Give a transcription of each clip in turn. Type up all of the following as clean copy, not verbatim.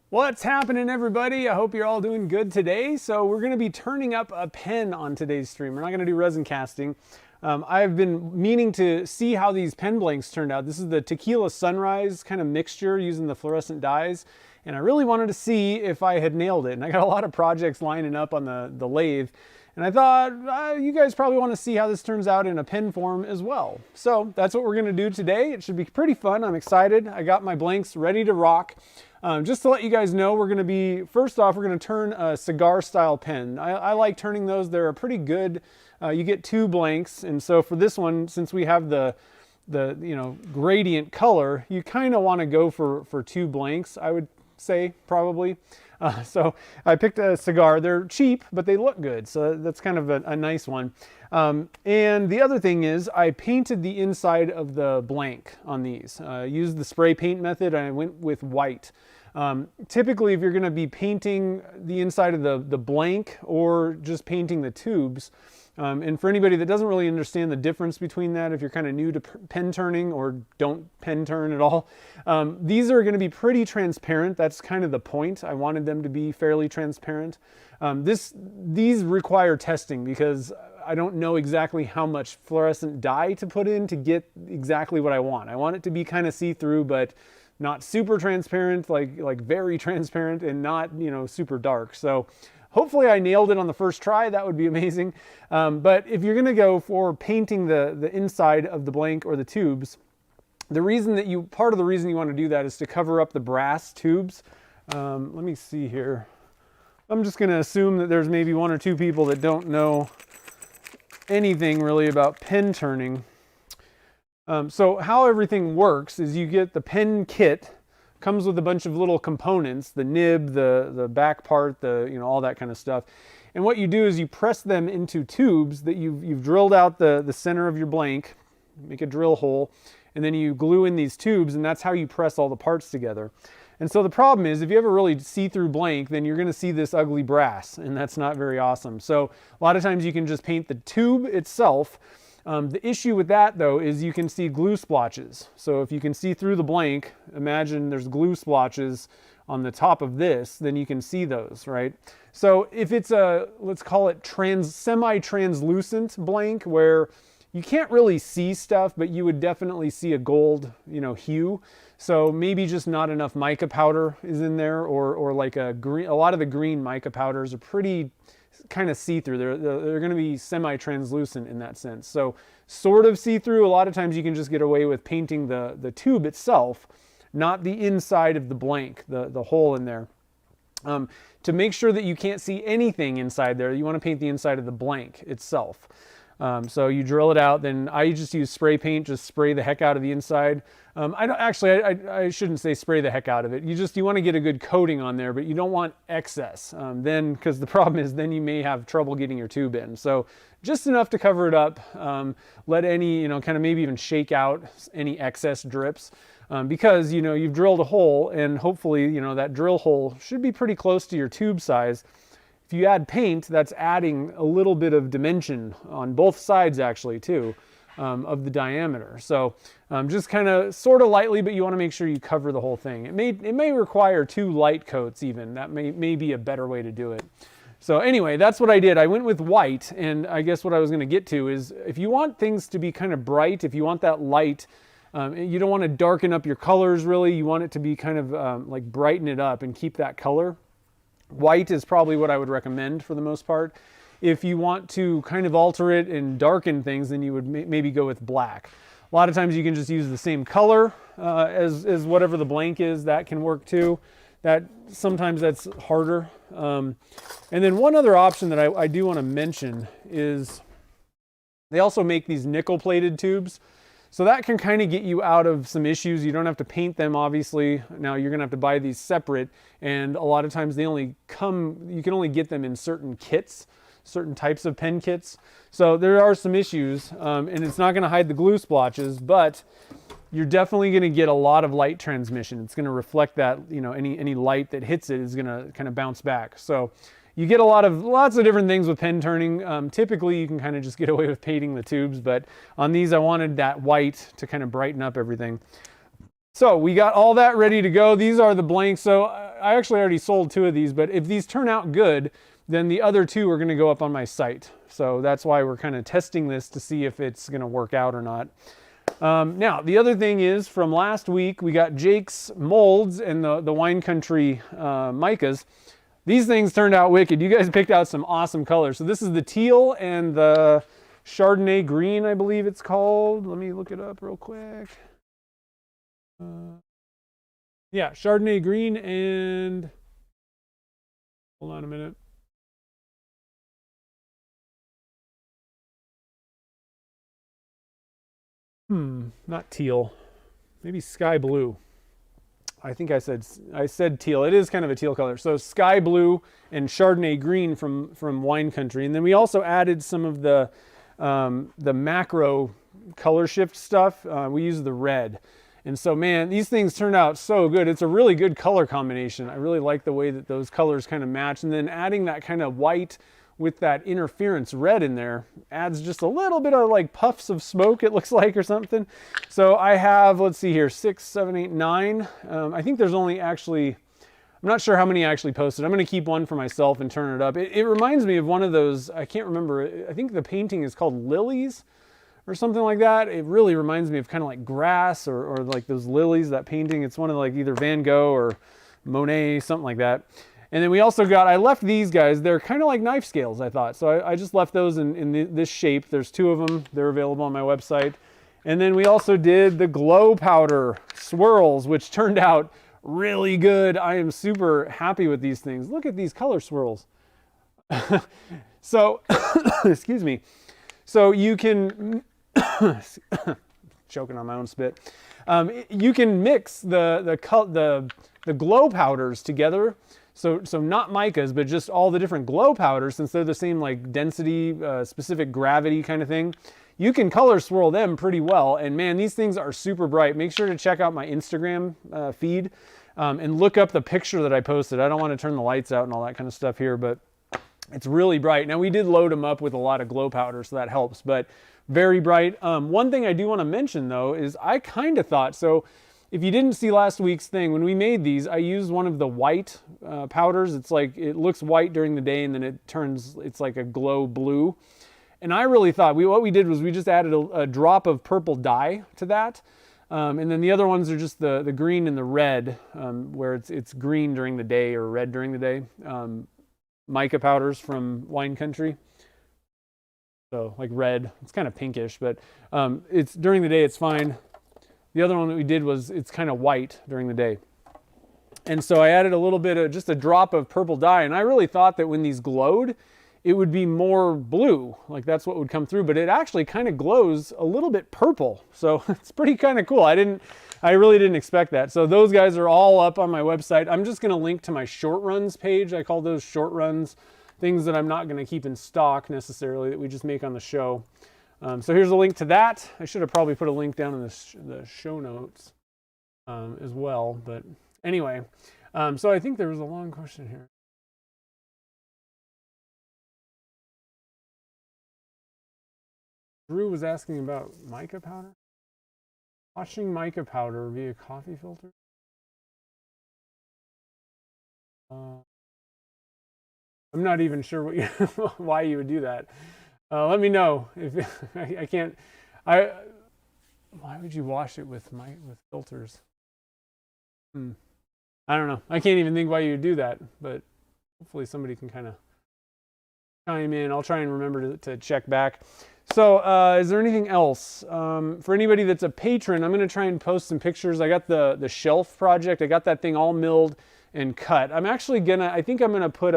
What's happening, everybody? I hope you're all doing good today. So we're going to be turning up a pen on today's stream. We're not going to do resin casting. I've been meaning to see how these pen blanks turned out. This is the Tequila Sunrise kind of mixture using the fluorescent dyes. And I really wanted to see if I had nailed it. And I got a lot of projects lining up on the lathe. And I thought, you guys probably want to see how this turns out in a pen form as well. So that's what we're going to do today. It should be pretty fun. I'm excited. I got my blanks ready to rock. Just to let you guys know, we're going to be, first off, we're going to turn a cigar style pen. I like turning those. They're a pretty good, you get 2 blanks. And so for this one, since we have the gradient color, you kind of want to go for 2 blanks, I would say, probably. So I picked a cigar. They're cheap, but they look good. So that's kind of a nice one. And the other thing is I painted the inside of the blank on these. Used the spray paint method, and I went with white. Typically, if you're going to be painting the inside of the blank or just painting the tubes, and for anybody that doesn't really understand the difference between that, if you're kind of new to pen turning or don't pen turn at all, these are going to be pretty transparent. That's kind of the point. I wanted them to be fairly transparent. These require testing because I don't know exactly how much fluorescent dye to put in to get exactly what I want. I want it to be kind of see-through, but not super transparent, like very transparent, and not, super dark. So hopefully I nailed it on the first try. That would be amazing. But if you're going to go for painting the inside of the blank or the tubes, part of the reason you want to do that is to cover up the brass tubes. Let me see here. I'm just going to assume that there's maybe 1 or 2 people that don't know anything really about pen turning. So how everything works is you get the pen kit, comes with a bunch of little components, the nib, the back part, all that kind of stuff. And what you do is you press them into tubes that you've drilled out the center of your blank, make a drill hole, and then you glue in these tubes, and that's how you press all the parts together. And so the problem is, if you have a really see-through blank, then you're going to see this ugly brass, and that's not very awesome. So a lot of times you can just paint the tube itself. The issue with that, though, is you can see glue splotches. So if you can see through the blank, imagine there's glue splotches on the top of this, then you can see those, right? So if it's let's call it semi-translucent blank, where you can't really see stuff, but you would definitely see a gold, hue. So maybe just not enough mica powder is in there, or like a green. A lot of the green mica powders are pretty kind of see-through. They're going to be semi-translucent in that sense. So sort of see-through. A lot of times you can just get away with painting the tube itself, not the inside of the blank, the hole in there. To make sure that you can't see anything inside there, you want to paint the inside of the blank itself. So you drill it out, then I just use spray paint, just spray the heck out of the inside. I shouldn't say spray the heck out of it. You want to get a good coating on there, but you don't want excess. Because the problem is then you may have trouble getting your tube in. So just enough to cover it up, let any, kind of maybe even shake out any excess drips. Because, you've drilled a hole, and hopefully, that drill hole should be pretty close to your tube size. If you add paint, that's adding a little bit of dimension on both sides, actually, too, of the diameter. So just kind of sort of lightly, but you want to make sure you cover the whole thing. It may require 2 light coats even. That may be a better way to do it. So anyway, that's what I did. I went with white, and I guess what I was going to get to is if you want things to be kind of bright, if you want that light, you don't want to darken up your colors really. You want it to be kind of like brighten it up and keep that color. White is probably what I would recommend for the most part. If you want to kind of alter it and darken things, then you would maybe go with black. A lot of times you can just use the same color as whatever the blank is. That can work too. Sometimes that's harder. And then one other option that I do want to mention is they also make these nickel-plated tubes. So that can kind of get you out of some issues. You don't have to paint them, obviously. Now you're going to have to buy these separate, and a lot of times you can only get them in certain kits, certain types of pen kits. So there are some issues, and it's not going to hide the glue splotches, but you're definitely going to get a lot of light transmission. It's going to reflect that, any light that hits it is going to kind of bounce back. So you get lots of different things with pen turning. Typically, you can kind of just get away with painting the tubes, but on these, I wanted that white to kind of brighten up everything. So we got all that ready to go. These are the blanks. So I actually already sold 2 of these, but if these turn out good, then the other 2 are going to go up on my site. So that's why we're kind of testing this to see if it's going to work out or not. Now, the other thing is from last week, we got Jake's molds and the Wine Country micas. These things turned out wicked. You guys picked out some awesome colors. So this is the teal and the Chardonnay green, I believe it's called. Let me look it up real quick. Yeah, Chardonnay green and, hold on a minute. Not teal, maybe sky blue. I think I said teal. It is kind of a teal color. So sky blue and Chardonnay green from Wine Country. And then we also added some of the macro color shift stuff. We use the red. And so, man, these things turned out so good. It's a really good color combination. I really like the way that those colors kind of match. And then adding that kind of white with that interference red in there adds just a little bit of like puffs of smoke, it looks like, or something. So I have, let's see here, 6, 7, 8, 9. I think there's only actually, I'm not sure how many I actually posted. I'm going to keep one for myself and turn it up. It reminds me of one of those, I can't remember, I think the painting is called Lilies or something like that. It really reminds me of kind of like grass or like those lilies, that painting. It's one of like either Van Gogh or Monet, something like that. And then we also got, I left these guys, they're kind of like knife scales, I thought. So I just left those in this shape. There's 2 of them. They're available on my website. And then we also did the glow powder swirls, which turned out really good. I am super happy with these things. Look at these color swirls. So, excuse me. So you can, choking on my own spit. You can mix the glow powders together. So not micas, but just all the different glow powders, since they're the same like density, specific gravity kind of thing. You can color swirl them pretty well. And man, these things are super bright. Make sure to check out my Instagram feed and look up the picture that I posted. I don't want to turn the lights out and all that kind of stuff here, but it's really bright. Now we did load them up with a lot of glow powder, so that helps, but very bright. One thing I do want to mention though is I kind of thought, so if you didn't see last week's thing, when we made these, I used one of the white powders. It's like, it looks white during the day and then it's like a glow blue. And I really thought, what we did was we just added a drop of purple dye to that. And then the other ones are just the green and the red, where it's green during the day or red during the day. Mica powders from Wine Country. So like red, it's kind of pinkish, but it's during the day, it's fine. The other one that we did was it's kind of white during the day. And so I added a little bit of just a drop of purple dye. And I really thought that when these glowed, it would be more blue. Like that's what would come through, but it actually kind of glows a little bit purple. So it's pretty kind of cool. I really didn't expect that. So those guys are all up on my website. I'm just going to link to my short runs page. I call those short runs, things that I'm not going to keep in stock necessarily, that we just make on the show. So here's a link to that. I should have probably put a link down in the show notes as well. But anyway, so I think there was a long question here. Drew was asking about mica powder. Washing mica powder via coffee filter. I'm not even sure why you would do that. Let me know if I can't. Why would you wash it with filters? I don't know. I can't even think why you would do that, but hopefully somebody can kind of chime in. I'll try and remember to check back. So is there anything else? For anybody that's a patron, I'm going to try and post some pictures. I got the shelf project. I got that thing all milled and cut. I'm actually I think I'm going to put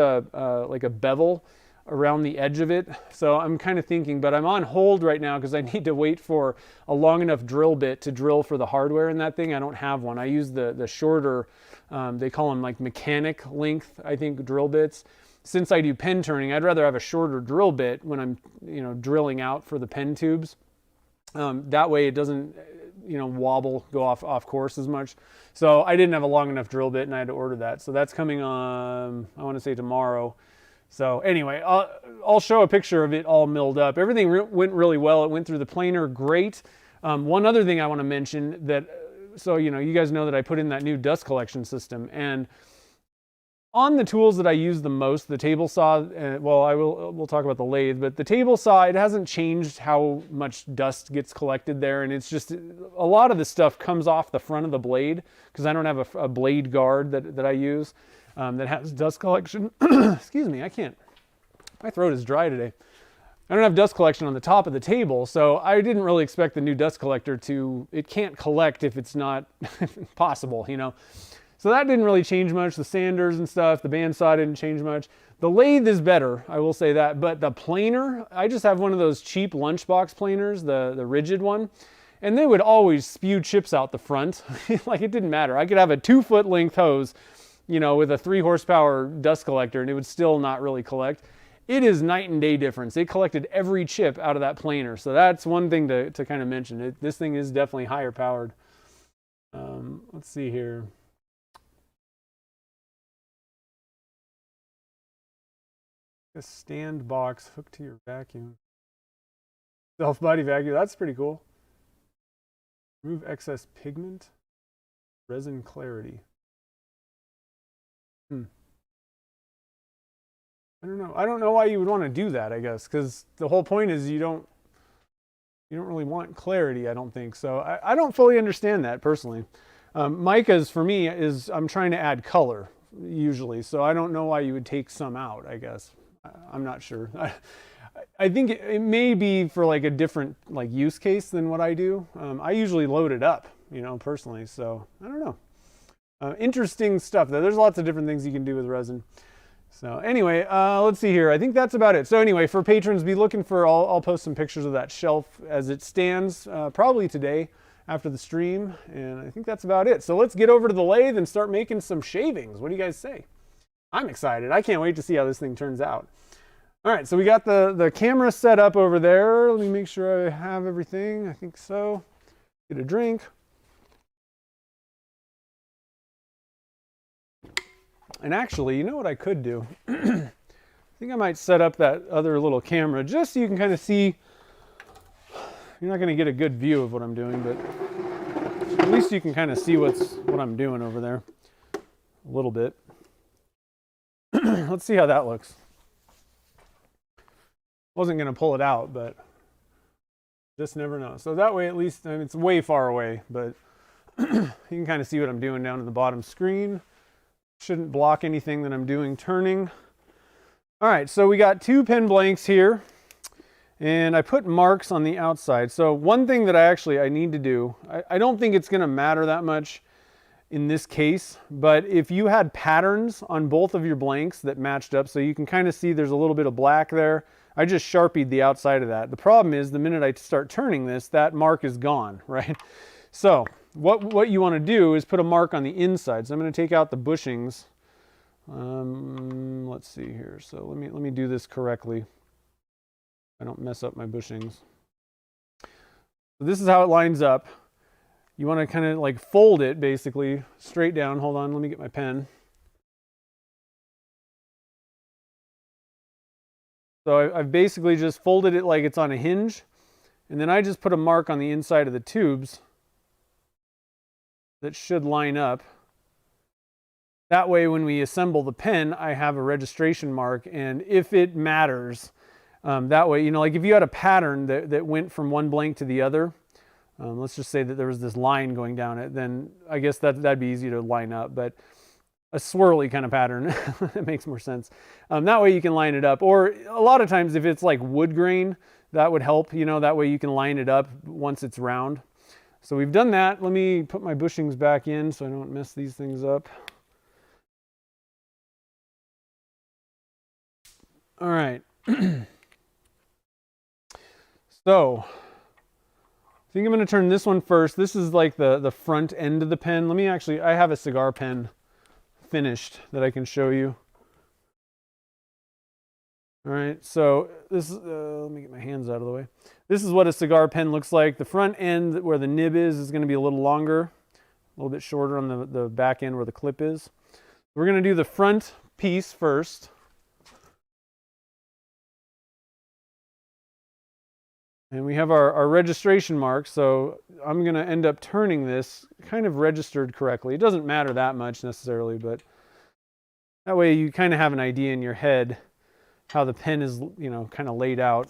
like a bevel around the edge of it. So I'm kind of thinking, but I'm on hold right now because I need to wait for a long enough drill bit to drill for the hardware in that thing. I don't have one. I use the shorter, they call them like mechanic length, I think, drill bits. Since I do pen turning, I'd rather have a shorter drill bit when I'm, drilling out for the pen tubes. That way it doesn't, wobble, go off course as much. So I didn't have a long enough drill bit and I had to order that. So that's coming on, I want to say tomorrow. So anyway, I'll show a picture of it all milled up. Everything went really well. It went through the planer great. One other thing I want to mention that, so you guys know that I put in that new dust collection system, and on the tools that I use the most, the table saw, we'll talk about the lathe, but the table saw, it hasn't changed how much dust gets collected there, and it's just, a lot of the stuff comes off the front of the blade, because I don't have a blade guard that I use that has dust collection. Excuse me, my throat is dry today. I don't have dust collection on the top of the table, so I didn't really expect the new dust collector it can't collect if it's not possible, So that didn't really change much. The sanders and stuff, the bandsaw didn't change much. The lathe is better, I will say that. But the planer, I just have one of those cheap lunchbox planers, the rigid one. And they would always spew chips out the front. Like, it didn't matter. I could have a 2-foot length hose, with a 3 horsepower dust collector, and it would still not really collect. It is night and day difference. It collected every chip out of that planer. So that's one thing to kind of mention. This thing is definitely higher powered. Let's see here. A stand box hooked to your vacuum. Self-body vacuum, that's pretty cool. Remove excess pigment. Resin clarity. I don't know why you would want to do that, I guess, because the whole point is you don't really want clarity, I don't think. So I don't fully understand that personally. Mica's for me I'm trying to add color usually, so I don't know why you would take some out, I guess. I'm not sure. I think it may be for like a different use case than what I do. I usually load it up, personally. So I don't know. Interesting stuff though. There's lots of different things you can do with resin. So anyway, let's see here. I think that's about it. So anyway, for patrons, be looking for, I'll post some pictures of that shelf as it stands, probably today after the stream. And I think that's about it. So let's get over to the lathe and start making some shavings. What do you guys say? I'm excited. I can't wait to see how this thing turns out. All right, so we got the camera set up over there. Let me make sure I have everything. I think so. Get a drink. And actually, you know what I could do? I think I might set up that other little camera just so you can kind of see. You're not going to get a good view of what I'm doing, but at least you can kind of see what I'm doing over there a little bit. Let's see how that looks. Wasn't going to pull it out, but just never know. So that way, at least, it's way far away, but you can kind of see what I'm doing down in the bottom screen. Shouldn't block anything that I'm doing turning. All right, so we got 2 pen blanks here, and I put marks on the outside. So one thing that I need to do, I don't think it's going to matter that much in this case, but if you had patterns on both of your blanks that matched up, so you can kind of see there's a little bit of black there, I just Sharpied the outside of that. The problem is the minute I start turning this, that mark is gone, right? So what you want to do is put a mark on the inside. So I'm going to take out the bushings. Let's see here. So let me do this correctly. I don't mess up my bushings. So this is how it lines up. You want to kind of fold it basically straight down. Hold on, let me get my pen. So I've basically just folded it like it's on a hinge, and then I just put a mark on the inside of the tubes that should line up. That way when we assemble the pen, I have a registration mark, and if it matters, that way, if you had a pattern that went from one blank to the other, let's just say that there was this line going down it, then I guess that'd be easy to line up, but a swirly kind of pattern, that makes more sense. That way you can line it up, or a lot of times if it's like wood grain, that would help, that way you can line it up once it's round. So we've done that. Let me put my bushings back in so I don't mess these things up. All right. So I think I'm going to turn this one first. This is like the front end of the pen. I have a cigar pen finished that I can show you. All right, so this is, let me get my hands out of the way. This is what a cigar pen looks like. The front end where the nib is going to be a little longer, a little bit shorter on the back end where the clip is. We're going to do the front piece first. And we have our registration mark, so I'm going to end up turning this kind of registered correctly. It doesn't matter that much necessarily, but that way you kind of have an idea in your head how the pen is, you know, kind of laid out.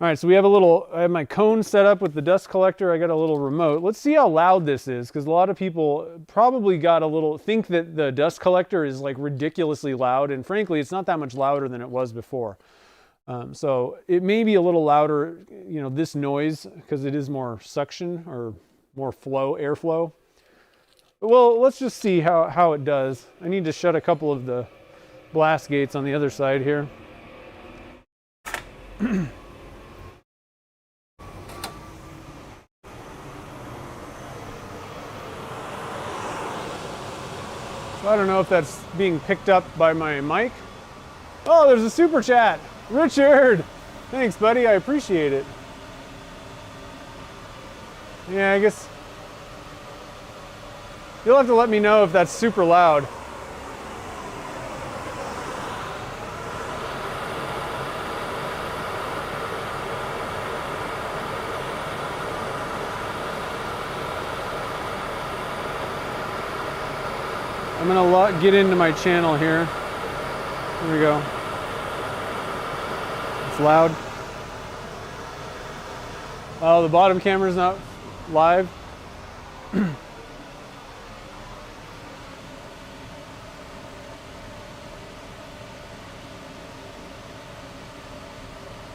All right, so we have I have my cone set up with the dust collector. I got a little remote. Let's see how loud this is, because a lot of people probably think that the dust collector is like ridiculously loud, and frankly, it's not that much louder than it was before. So it may be a little louder, you know, this noise, because it is more suction or more airflow. Well, let's just see how it does. I need to shut a couple of the blast gates on the other side here. So I don't know if that's being picked up by my mic. Oh, there's a super chat. Richard! Thanks, buddy. I appreciate it. Yeah, I guess you'll have to let me know if that's super loud. I'm gonna get into my channel here. Here we go. It's loud. Oh, the bottom camera's not live.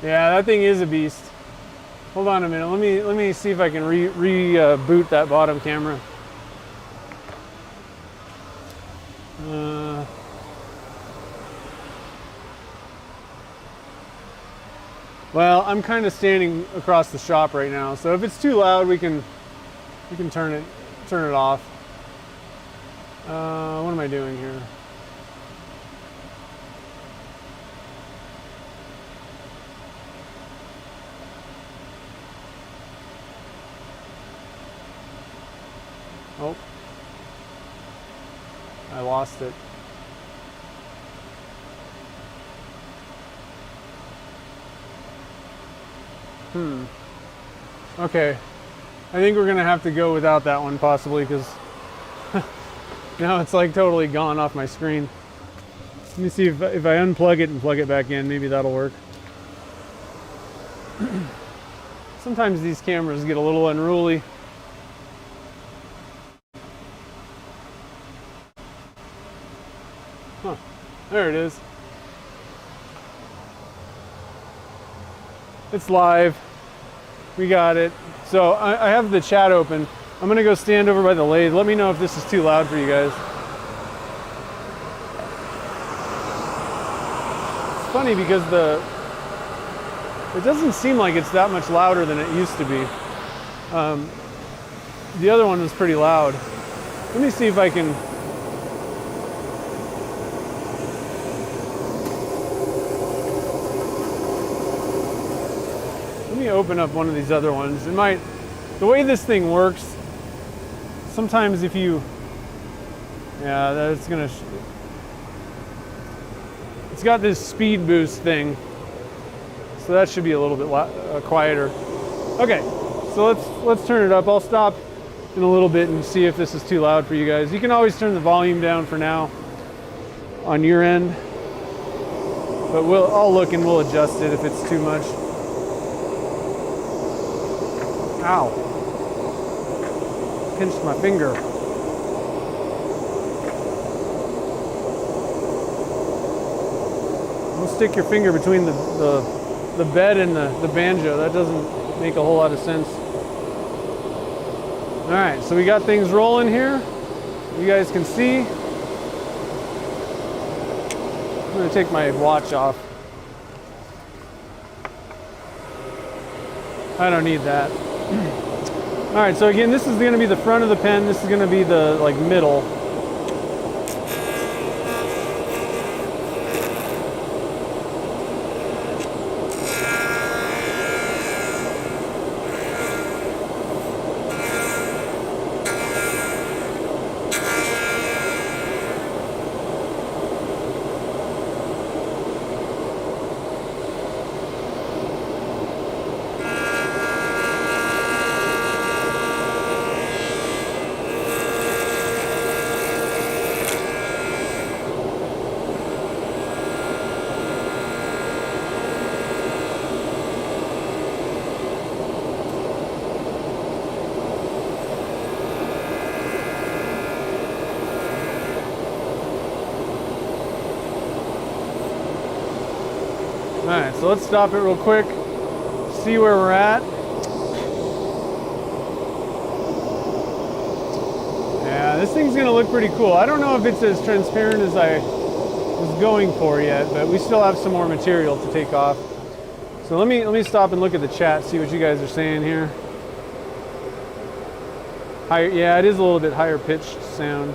Yeah, that thing is a beast. Hold on a minute. Let me see if I can reboot that bottom camera. Well, I'm kind of standing across the shop right now, so if it's too loud, we can turn it off. What am I doing here? Oh, I lost it. Okay, I think we're gonna have to go without that one possibly, because now it's like totally gone off my screen. Let me see if I unplug it and plug it back in, maybe that'll work. Sometimes these cameras get a little unruly. Huh, there it is. It's live. We got it. So I have the chat open. I'm gonna go stand over by the lathe. Let me know if this is too loud for you guys. It's funny because it doesn't seem like it's that much louder than it used to be. The other one was pretty loud. Let me see if I can. Let me open up one of these other ones. The way this thing works, sometimes if you, yeah, that's gonna, it's got this speed boost thing, so that should be a little bit quieter. Okay, so let's turn it up. I'll stop in a little bit and see if this is too loud for you guys. You can always turn the volume down for now on your end, but I'll look and we'll adjust it if it's too much. Ow. Pinched my finger. Don't stick your finger between the bed and the banjo. That doesn't make a whole lot of sense. All right, so we got things rolling here. You guys can see. I'm gonna take my watch off. I don't need that. All right, so again, this is gonna be the front of the pen. This is gonna be the middle. All right, so let's stop it real quick, see where we're at. Yeah, this thing's gonna look pretty cool. I don't know if it's as transparent as I was going for yet, but we still have some more material to take off. So let me stop and look at the chat, see what you guys are saying here. Higher, yeah, it is a little bit higher pitched sound.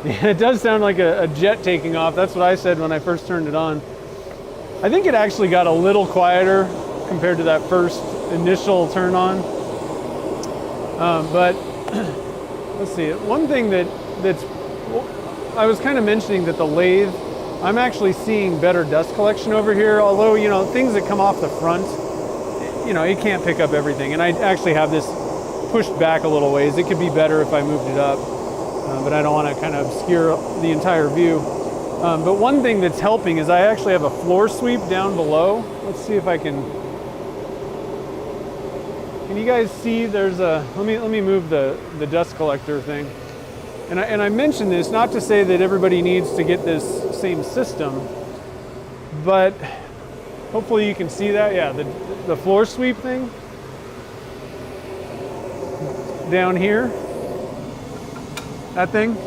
Yeah, it does sound like a jet taking off. That's what I said when I first turned it on. I think it actually got a little quieter compared to that first initial turn on. But let's see. One thing that's I was kind of mentioning that the lathe, I'm actually seeing better dust collection over here. Although, you know, things that come off the front, you know, it can't pick up everything. And I actually have this pushed back a little ways. It could be better if I moved it up, but I don't want to kind of obscure the entire view. But one thing that's helping is I actually have a floor sweep down below. Let's see if I can you guys see there's a, let me move the dust collector thing. And I mention this not to say that everybody needs to get this same system, but hopefully you can see that. Yeah, the floor sweep thing down here, that thing.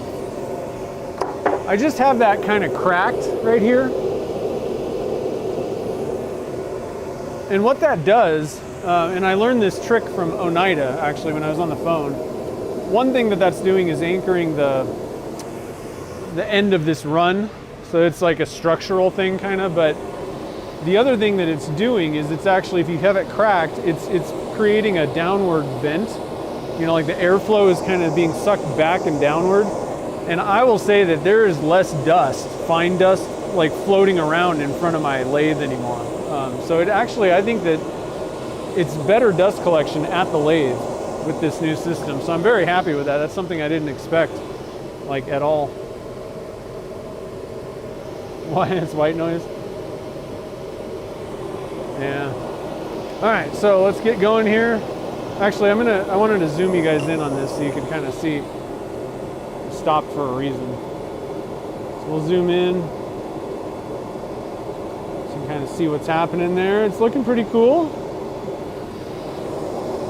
I just have that kind of cracked right here. And what that does, and I learned this trick from Oneida actually when I was on the phone. One thing that's doing is anchoring the end of this run. So it's like a structural thing kind of, but the other thing that it's doing is it's actually, if you have it cracked, it's creating a downward vent. You know, like the airflow is kind of being sucked back and downward. And I will say that there is less dust, fine dust, like floating around in front of my lathe anymore. So it actually, I think that it's better dust collection at the lathe with this new system. So I'm very happy with that. That's something I didn't expect, like, at all. Why? It's white noise? Yeah. All right, so let's get going here. Actually, I wanted to zoom you guys in on this so you can kind of see. Stopped for a reason. So we'll zoom in so you can kind of see what's happening there. It's looking pretty cool.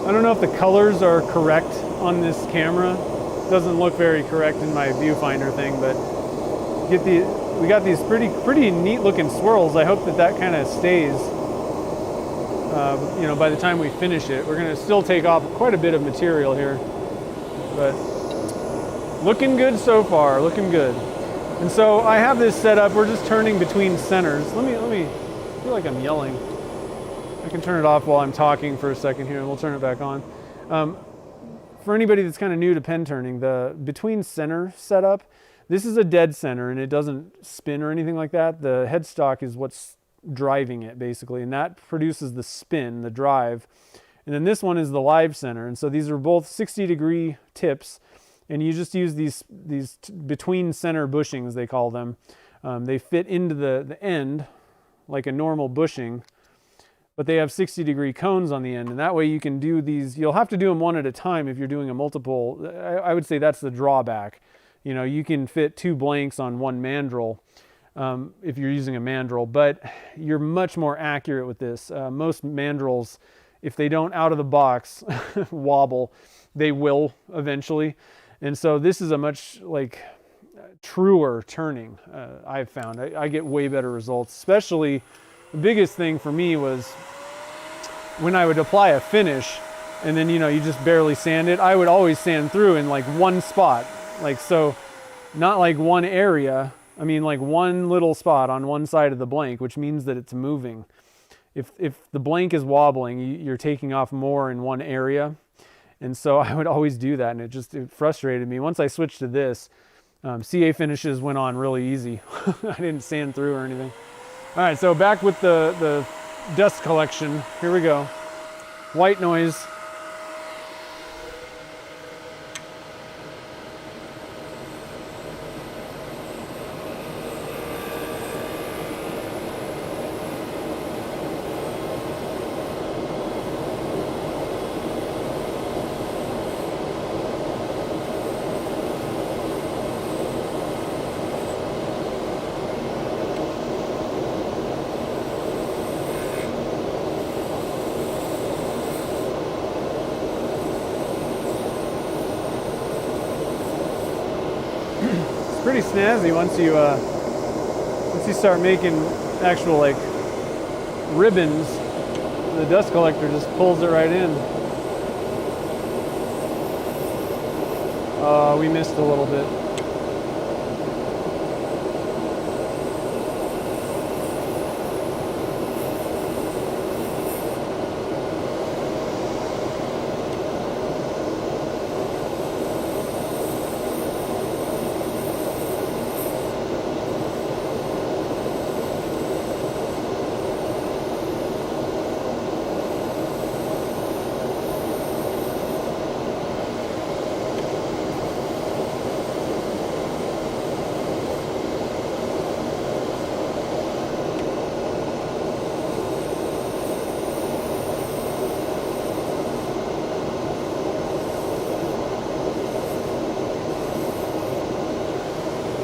I don't know if the colors are correct on this camera. It doesn't look very correct in my viewfinder thing, but we got these pretty neat looking swirls. I hope that kind of stays. You know, by the time we finish it, we're going to still take off quite a bit of material here, but looking good so far, looking good. And so I have this set up, we're just turning between centers. Let me, I feel like I'm yelling. I can turn it off while I'm talking for a second here and we'll turn it back on. For anybody that's kind of new to pen turning, the between center setup, this is a dead center and it doesn't spin or anything like that. The headstock is what's driving it basically, and that produces the spin, the drive. And then this one is the live center. And so these are both 60-degree tips. And you just use these between center bushings, they call them. They fit into the end like a normal bushing, but they have 60-degree cones on the end. And that way you can do these, you'll have to do them one at a time if you're doing a multiple. I would say that's the drawback. You know, you can fit 2 blanks on one mandrel if you're using a mandrel, but you're much more accurate with this. Most mandrels, if they don't out of the box wobble, they will eventually. And so this is a much like truer turning, I've found. I get way better results. Especially the biggest thing for me was when I would apply a finish and then, you know, you just barely sand it. I would always sand through in like one spot. Like, so not like one area. I mean like one little spot on one side of the blank, which means that it's moving. If the blank is wobbling, you're taking off more in one area. And so I would always do that, and it frustrated me. Once I switched to this, CA finishes went on really easy. I didn't sand through or anything. All right, so back with the dust collection. Here we go. White noise. pretty snazzy once you start making actual like ribbons. The dust collector just pulls it right in. We missed a little bit.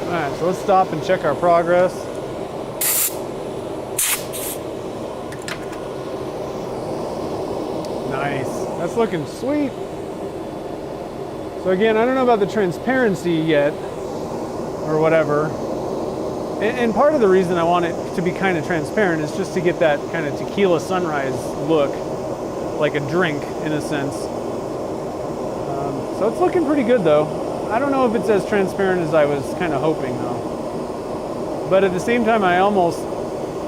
Alright, so let's stop and check our progress. Nice. That's looking sweet. So again, I don't know about the transparency yet, or whatever. And part of the reason I want it to be kind of transparent is just to get that kind of Tequila Sunrise look, like a drink in a sense. So it's looking pretty good though. I don't know if it's as transparent as I was kind of hoping though. But at the same time, I almost,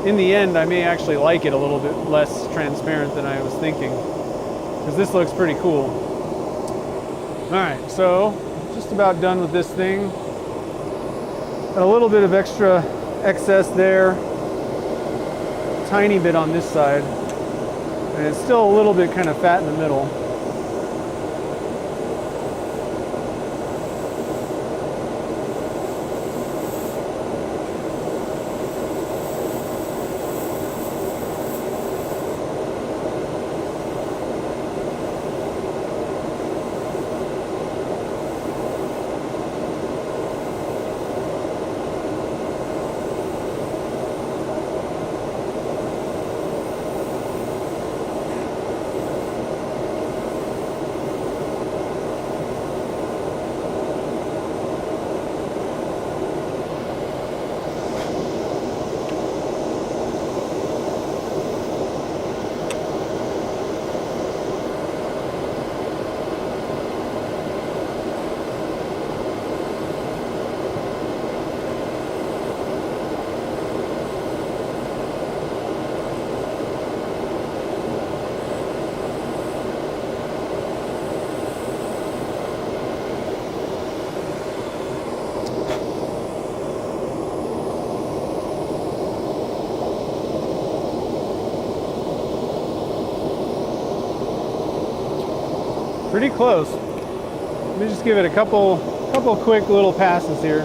in the end, I may actually like it a little bit less transparent than I was thinking. Because this looks pretty cool. Alright, so just about done with this thing. Got a little bit of extra excess there. Tiny bit on this side. And it's still a little bit kind of fat in the middle. Pretty close. Let me just give it a couple quick little passes here.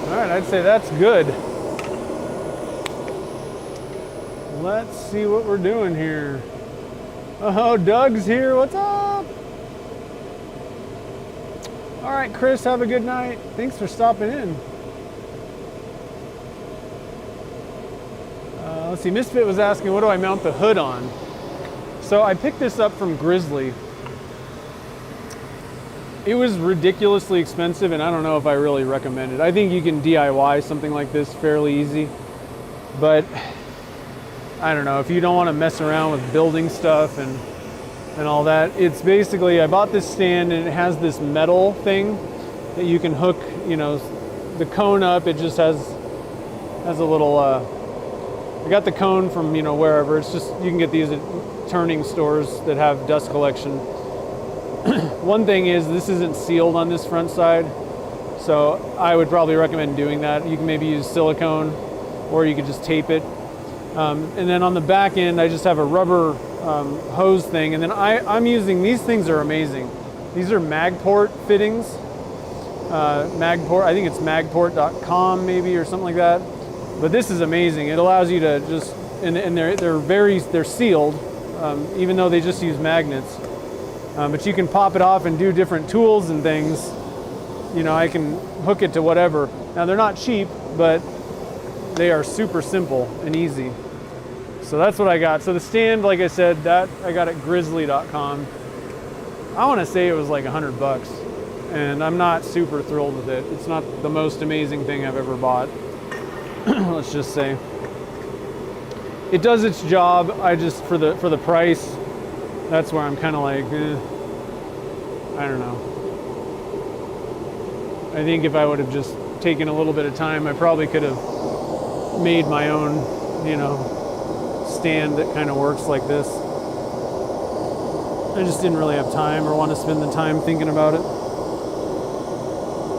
All right, I'd say that's good. Let's see what we're doing here. Oh, Doug's here. What's up? All right, Chris, have a good night. Thanks for stopping in. Let's see, Misfit was asking, what do I mount the hood on? So I picked this up from Grizzly. It was ridiculously expensive, and I don't know if I really recommend it. I think you can DIY something like this fairly easy, but I don't know, if you don't want to mess around with building stuff and all that, it's basically, I bought this stand and it has this metal thing that you can hook, you know, the cone up. It just has a little, I got the cone from, you know, wherever. It's just, you can get these at turning stores that have dust collection. One thing is, this isn't sealed on this front side, so I would probably recommend doing that. You can maybe use silicone, or you could just tape it. And then on the back end, I just have a rubber hose thing. And then I'm using, these things are amazing. These are Magport fittings. Magport, I think it's magport.com maybe, or something like that. But this is amazing. It allows you to just, and they're sealed, even though they just use magnets. But you can pop it off and do different tools and things. You know, I can hook it to whatever. Now they're not cheap, but they are super simple and easy. So that's what I got. So the stand, like I said, that I got at grizzly.com. I want to say it was like $100, and I'm not super thrilled with it. It's not the most amazing thing I've ever bought. Let's just say it does its job. I just for the price, that's where I'm kind of like, I don't know. I think if I would have just taken a little bit of time, I probably could have made my own, you know, stand that kind of works like this. I just didn't really have time or want to spend the time thinking about it.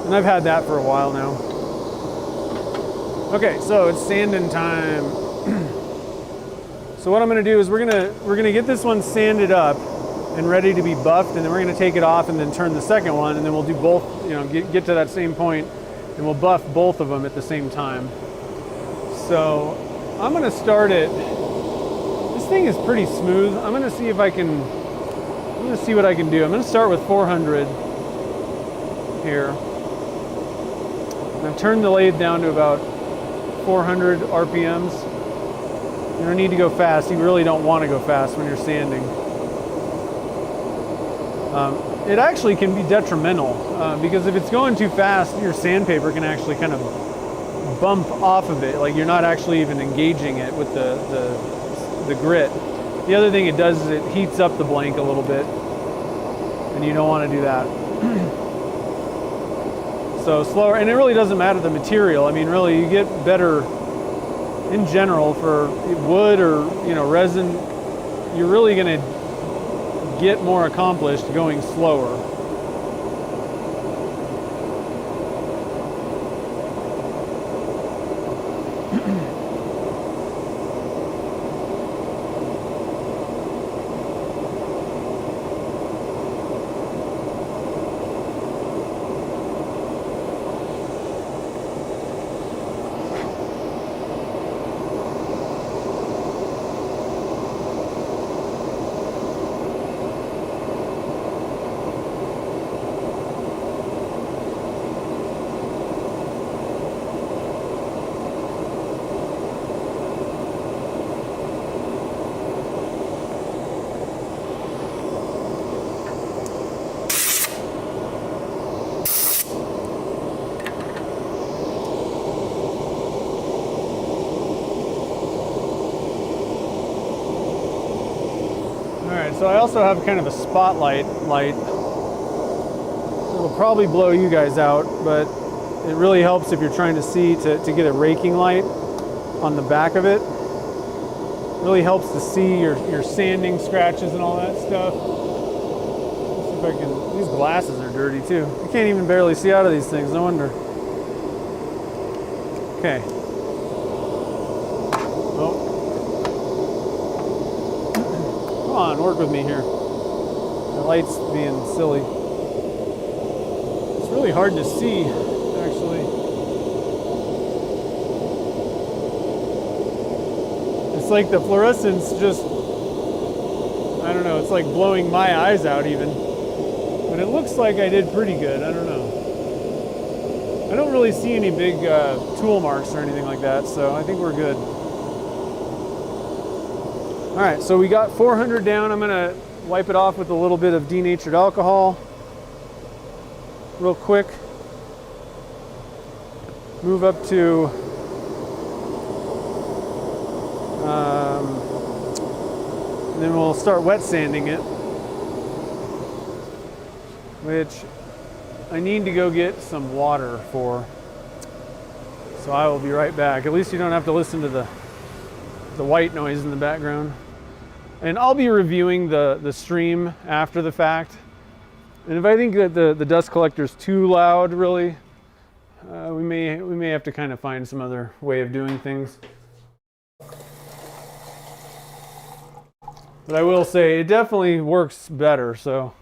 And I've had that for a while now. Okay, so it's sanding time. So what I'm going to do is we're going to get this one sanded up and ready to be buffed, and then we're going to take it off and then turn the second one, and then we'll do both, you know, get to that same point, and we'll buff both of them at the same time. So I'm going to start it. This thing is pretty smooth. I'm going to see if I can, I'm going to see what I can do. I'm going to start with 400 here. And I've turned the lathe down to about 400 RPMs. You don't need to go fast. You really don't want to go fast when you're sanding. It actually can be detrimental because if it's going too fast, your sandpaper can actually kind of bump off of it. Like you're not actually even engaging it with the grit. The other thing it does is it heats up the blank a little bit, and you don't want to do that. So slower, and it really doesn't matter the material. I mean, really, you get better in general for wood or, you know, resin. You're really going to get more accomplished going slower. So I also have kind of a spotlight light. It'll probably blow you guys out, but it really helps if you're trying to see to get a raking light on the back of it. It really helps to see your sanding scratches and all that stuff. Let's see if I can, these glasses are dirty too. I can't even barely see out of these things, no wonder. Okay. Come on, work with me here. The light's being silly. It's really hard to see, actually. It's like the fluorescence just, I don't know, it's like blowing my eyes out even. But it looks like I did pretty good, I don't know. I don't really see any big tool marks or anything like that, so I think we're good. All right, so we got 400 down. I'm gonna wipe it off with a little bit of denatured alcohol real quick. Move up to and then we'll start wet sanding it, which I need to go get some water for. So I will be right back. At least you don't have to listen to the white noise in the background. And I'll be reviewing the stream after the fact. And if I think that the dust collector is too loud, really, we may have to kind of find some other way of doing things. But I will say it definitely works better. So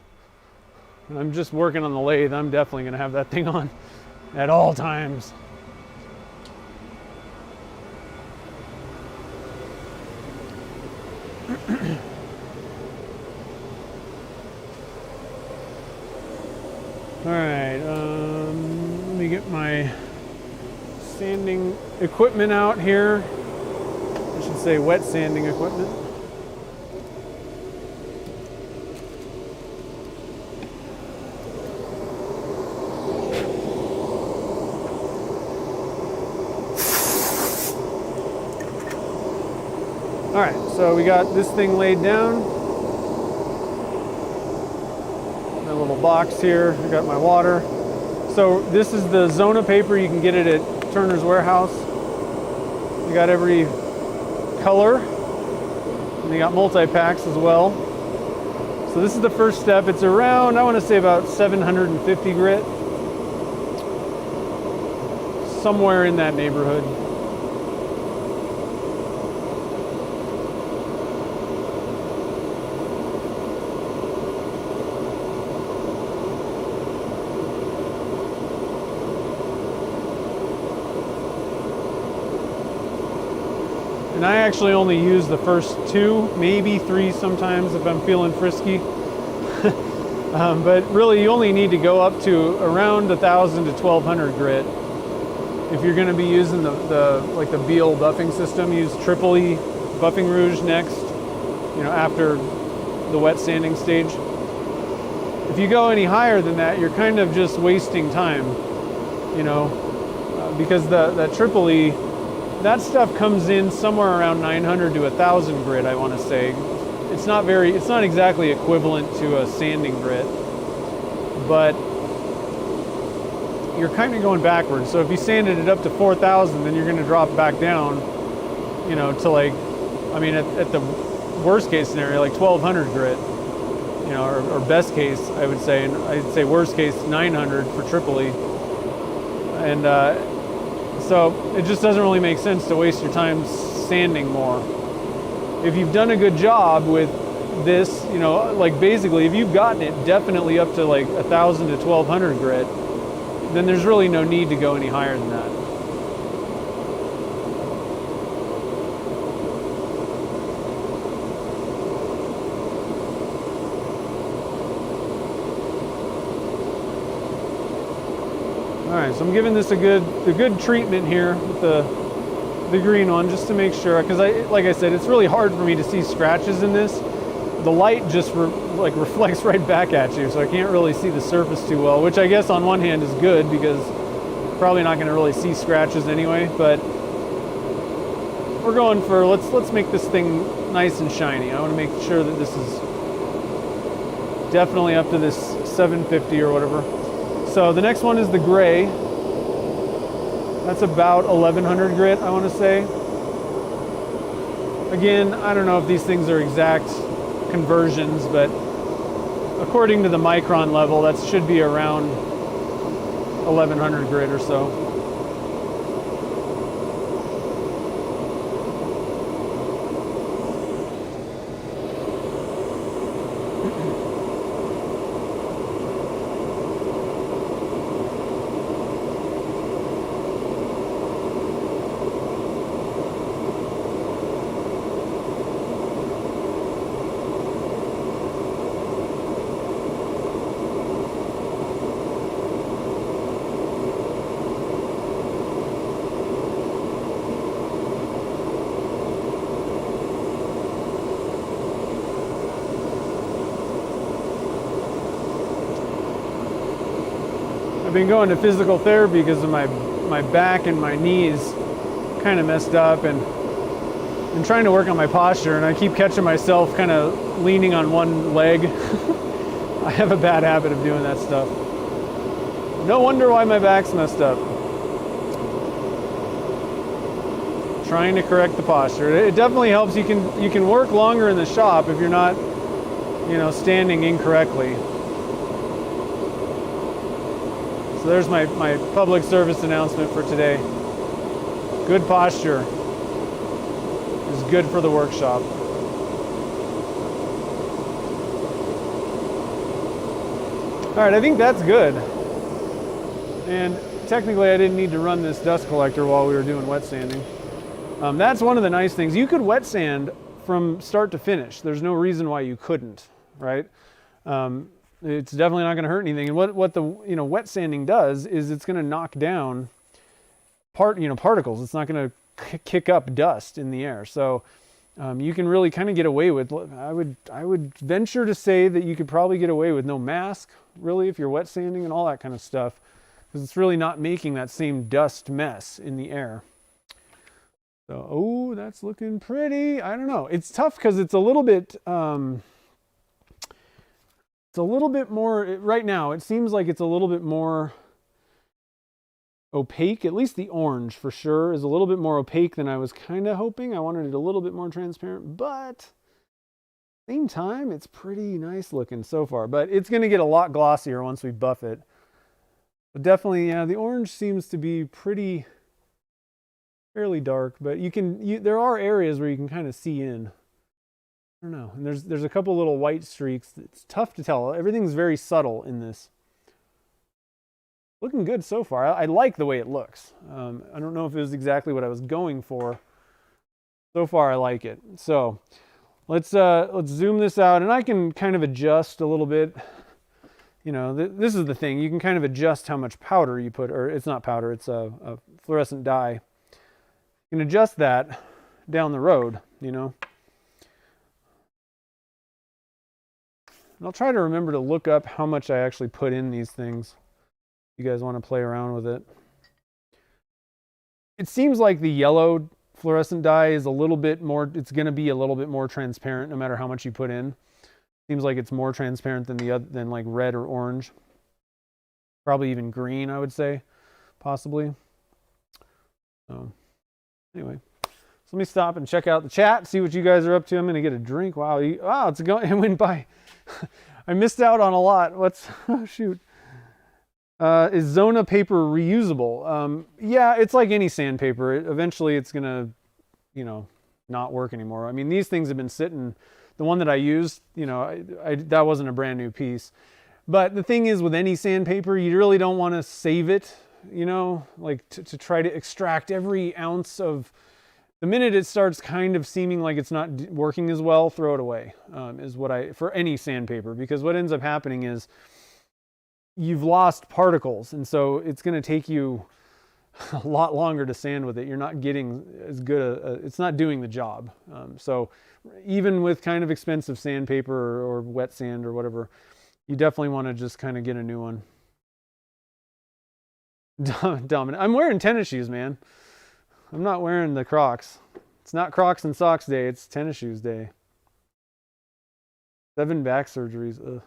I'm just working on the lathe. I'm definitely going to have that thing on at all times. All right, let me get my sanding equipment out here. I should say wet sanding equipment. All right, so we got this thing laid down. My little box here, I got my water. So this is the Zona paper. You can get it at Turner's Warehouse. You got every color, and you got multi-packs as well. So this is the first step. It's around, I want to say about 750 grit. Somewhere in that neighborhood. And I actually only use the first 2, maybe 3 sometimes if I'm feeling frisky. But really you only need to go up to around 1,000 to 1,200 grit. If you're going to be using like the Beal buffing system, use Triple E buffing rouge next, after the wet sanding stage. If you go any higher than that, you're kind of just wasting time, because that Triple E, that stuff comes in somewhere around 900 to 1,000 grit, I want to say. It's not exactly equivalent to a sanding grit, but you're kind of going backwards. So if you sanded it up to 4,000, then you're going to drop back down, to like, at the worst case scenario, like 1,200 grit, or best case, I would say, and I'd say worst case 900 for Triple E. And so it just doesn't really make sense to waste your time sanding more. If you've done a good job with this, like basically if you've gotten it definitely up to like 1,000 to 1,200 grit, then there's really no need to go any higher than that. All right, so I'm giving this a good treatment here with the green one, just to make sure, because like I said, it's really hard for me to see scratches in this. The light just reflects right back at you, so I can't really see the surface too well, which I guess on one hand is good because probably not going to really see scratches anyway. But we're going for let's make this thing nice and shiny. I want to make sure that this is definitely up to this 750 or whatever. So the next one is the gray. That's about 1,100 grit, I want to say. Again, I don't know if these things are exact conversions, but according to the micron level, that should be around 1,100 grit or so. I've been going to physical therapy because of my back and my knees kind of messed up, and trying to work on my posture, and I keep catching myself kind of leaning on one leg. I have a bad habit of doing that stuff. No wonder why my back's messed up. Trying to correct the posture. It definitely helps. You can work longer in the shop if you're not, standing incorrectly. So there's my public service announcement for today. Good posture is good for the workshop. All right, I think that's good. And technically I didn't need to run this dust collector while we were doing wet sanding. That's one of the nice things. You could wet sand from start to finish. There's no reason why you couldn't, right? it's definitely not going to hurt anything. And what the wet sanding does is it's going to knock down particles. It's not going to kick up dust in the air. So you can really kind of get away with. I would venture to say that you could probably get away with no mask, really, if you're wet sanding and all that kind of stuff, because it's really not making that same dust mess in the air. So, oh, that's looking pretty. I don't know. It's tough because it's a little bit. It's a little bit more right now. It seems like it's a little bit more opaque. At least the orange for sure is a little bit more opaque than I was kind of hoping. I wanted it a little bit more transparent, but at the same time, it's pretty nice looking so far. But it's going to get a lot glossier once we buff it. But definitely, yeah, the orange seems to be fairly dark. But there are areas where you can kind of see in. I don't know. And there's a couple little white streaks. It's tough to tell. Everything's very subtle in this. Looking good so far. I like the way it looks. I don't know if it was exactly what I was going for. So far, I like it. So let's zoom this out, and I can kind of adjust a little bit. You know, this is the thing. You can kind of adjust how much powder you put, or it's not powder. It's a fluorescent dye. You can adjust that down the road. You know. And I'll try to remember to look up how much I actually put in these things. You guys want to play around with it. It seems like the yellow fluorescent dye is a little bit more, it's going to be a little bit more transparent no matter how much you put in. Seems like it's more transparent than like red or orange. Probably even green, I would say, possibly. So anyway, so let me stop and check out the chat, see what you guys are up to. I'm going to get a drink. Wow, it's going, it went by. I missed out on a lot. Oh shoot. Is Zona paper reusable? Yeah, it's like any sandpaper. Eventually it's gonna, not work anymore. I mean, these things have been sitting, the one that I used, that wasn't a brand new piece. But the thing is with any sandpaper, you really don't want to save it, like to try to extract every ounce of. The minute it starts kind of seeming like it's not working as well, throw it away, is what for any sandpaper, because what ends up happening is you've lost particles, and so it's going to take you a lot longer to sand with it. You're not getting as good it's not doing the job. So even with kind of expensive sandpaper or wet sand or whatever, you definitely want to just kind of get a new one. Dominant. I'm wearing tennis shoes, man. I'm not wearing the Crocs. It's not Crocs and socks day. It's tennis shoes day. 7 back surgeries. Ugh.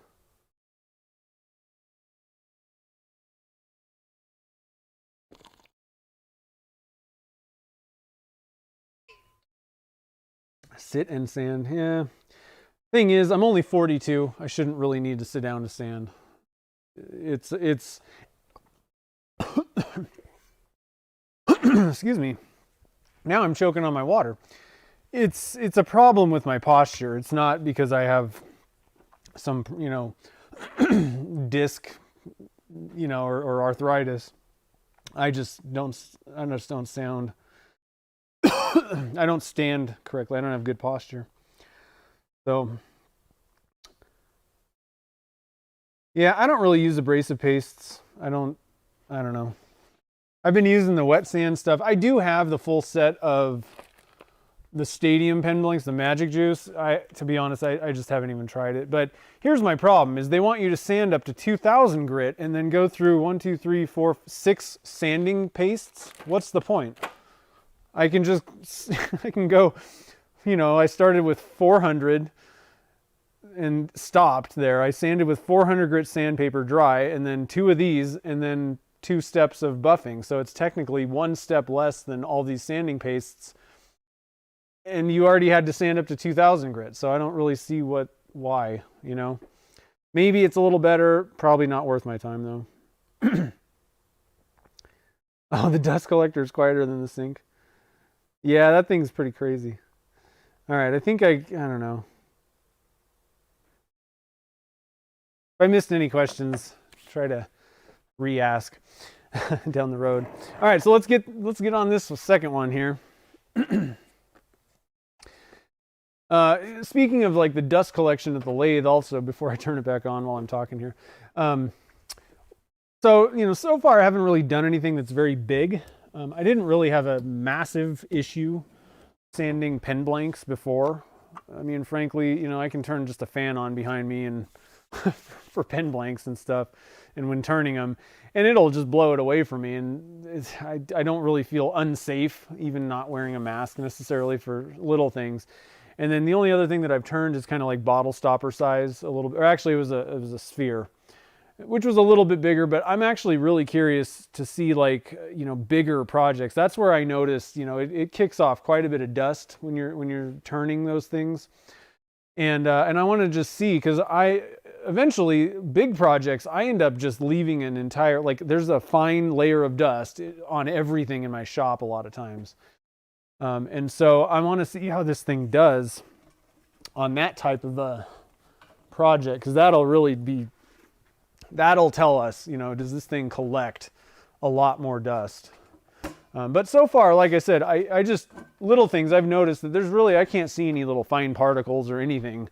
Sit and sand. Yeah. Thing is, I'm only 42. I shouldn't really need to sit down to sand. It's excuse me. Now I'm choking on my water. It's a problem with my posture. It's not because I have some, disc, or arthritis. I just don't sound. I don't stand correctly. I don't have good posture. So, yeah, I don't really use abrasive pastes. I don't know. I've been using the wet sand stuff. I do have the full set of the Stadium pen blanks, the Magic Juice. To be honest, I just haven't even tried it. But here's my problem: is they want you to sand up to 2,000 grit and then go through 1, 2, 3, 4, 6 sanding pastes. What's the point? I can go. I started with 400 and stopped there. I sanded with 400 grit sandpaper dry, and then 2 of these, and then 2 steps of buffing. So it's technically 1 step less than all these sanding pastes. And you already had to sand up to 2,000 grit. So I don't really see why, Maybe it's a little better. Probably not worth my time though. Oh, the dust collector is quieter than the sink. Yeah, that thing's pretty crazy. All right, I think I don't know. If I missed any questions, try to re-ask down the road. All right, so let's get on this second one here. Speaking of like the dust collection at the lathe also, before I turn it back on while I'm talking here. So, you know, so far I haven't really done anything that's very big. I didn't really have a massive issue sanding pen blanks before. I mean, frankly, you know, I can turn just a fan on behind me and for pen blanks and stuff, and when turning them, and it'll just blow it away from me. And I don't really feel unsafe, even not wearing a mask necessarily, for little things. And then the only other thing that I've turned is kind of like bottle stopper size a little bit, or actually it was a sphere, which was a little bit bigger. But I'm actually really curious to see, like, you know, bigger projects. That's where I noticed, you know, it kicks off quite a bit of dust when you're turning those things. And I want to just see, because I eventually, big projects, I end up just leaving an entire, like, there's a fine layer of dust on everything in my shop a lot of times. And so I want to see how this thing does on that type of a project, because that'll tell us, you know, does this thing collect a lot more dust? But so far, like I said, I just, little things, I've noticed that there's really, I can't see any little fine particles or anything.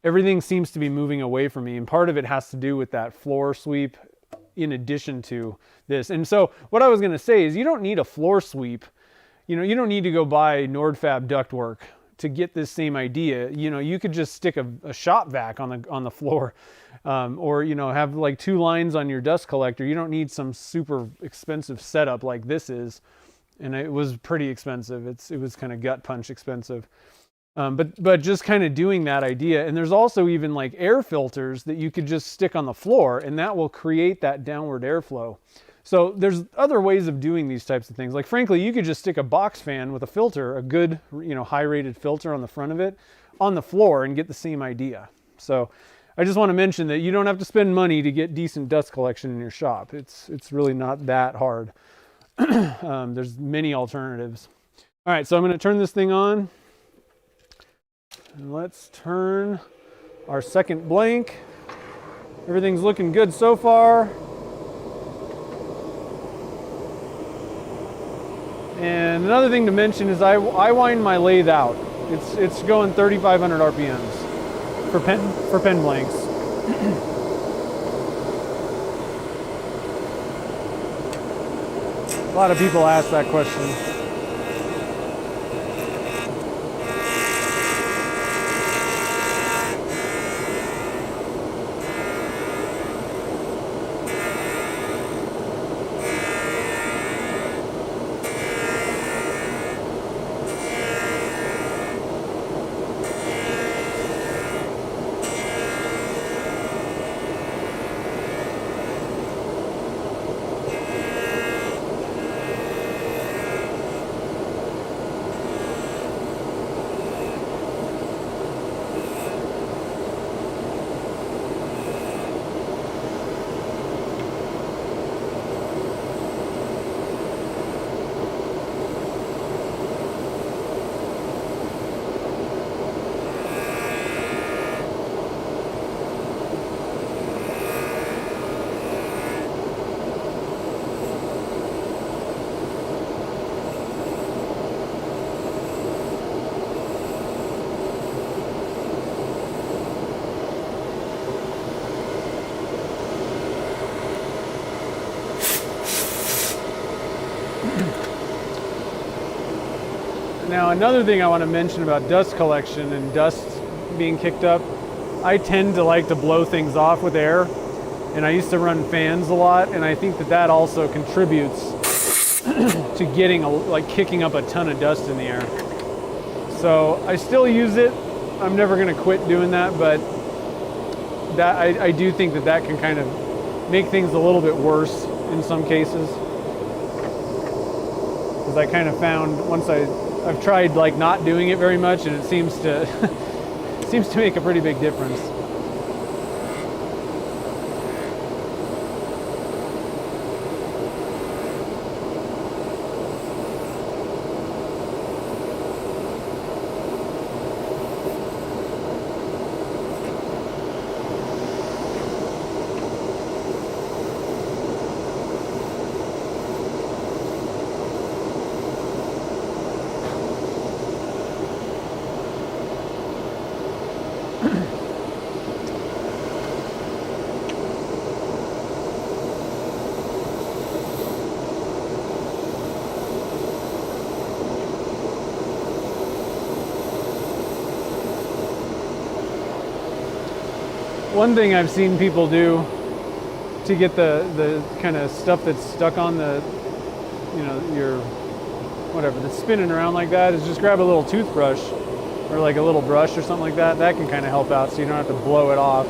Everything seems to be moving away from me, and part of it has to do with that floor sweep in addition to this. And so what I was going to say is, you don't need a floor sweep. You know, you don't need to go buy Nordfab ductwork to get this same idea. You know, you could just stick a shop vac on the floor, or, you know, have like 2 lines on your dust collector. You don't need some super expensive setup like this is. And it was pretty expensive. It was kind of gut punch expensive. But just kind of doing that idea. And there's also even like air filters that you could just stick on the floor, and that will create that downward airflow. So there's other ways of doing these types of things. Like, frankly, you could just stick a box fan with a filter, a good, you know, high rated filter on the front of it, on the floor, and get the same idea. So I just want to mention that you don't have to spend money to get decent dust collection in your shop. It's really not that hard. There's many alternatives. All right, so I'm going to turn this thing on. And let's turn our second blank. Everything's looking good so far. And another thing to mention is I wind my lathe out. It's going 3,500 RPMs for pen blanks. A lot of people ask that question. Now, another thing I want to mention about dust collection and dust being kicked up, I tend to like to blow things off with air, and I used to run fans a lot, and I think that also contributes to getting kicking up a ton of dust in the air. So I still use it. I'm never going to quit doing that, but that I do think that can kind of make things a little bit worse in some cases. Because I kind of found once I've tried like not doing it very much, and it seems to seems to make a pretty big difference. one thing I've seen people do to get the kind of stuff that's stuck on the, you know, your whatever that's spinning around like that is just grab a little toothbrush or like a little brush or something like that. That can kind of help out so you don't have to blow it off.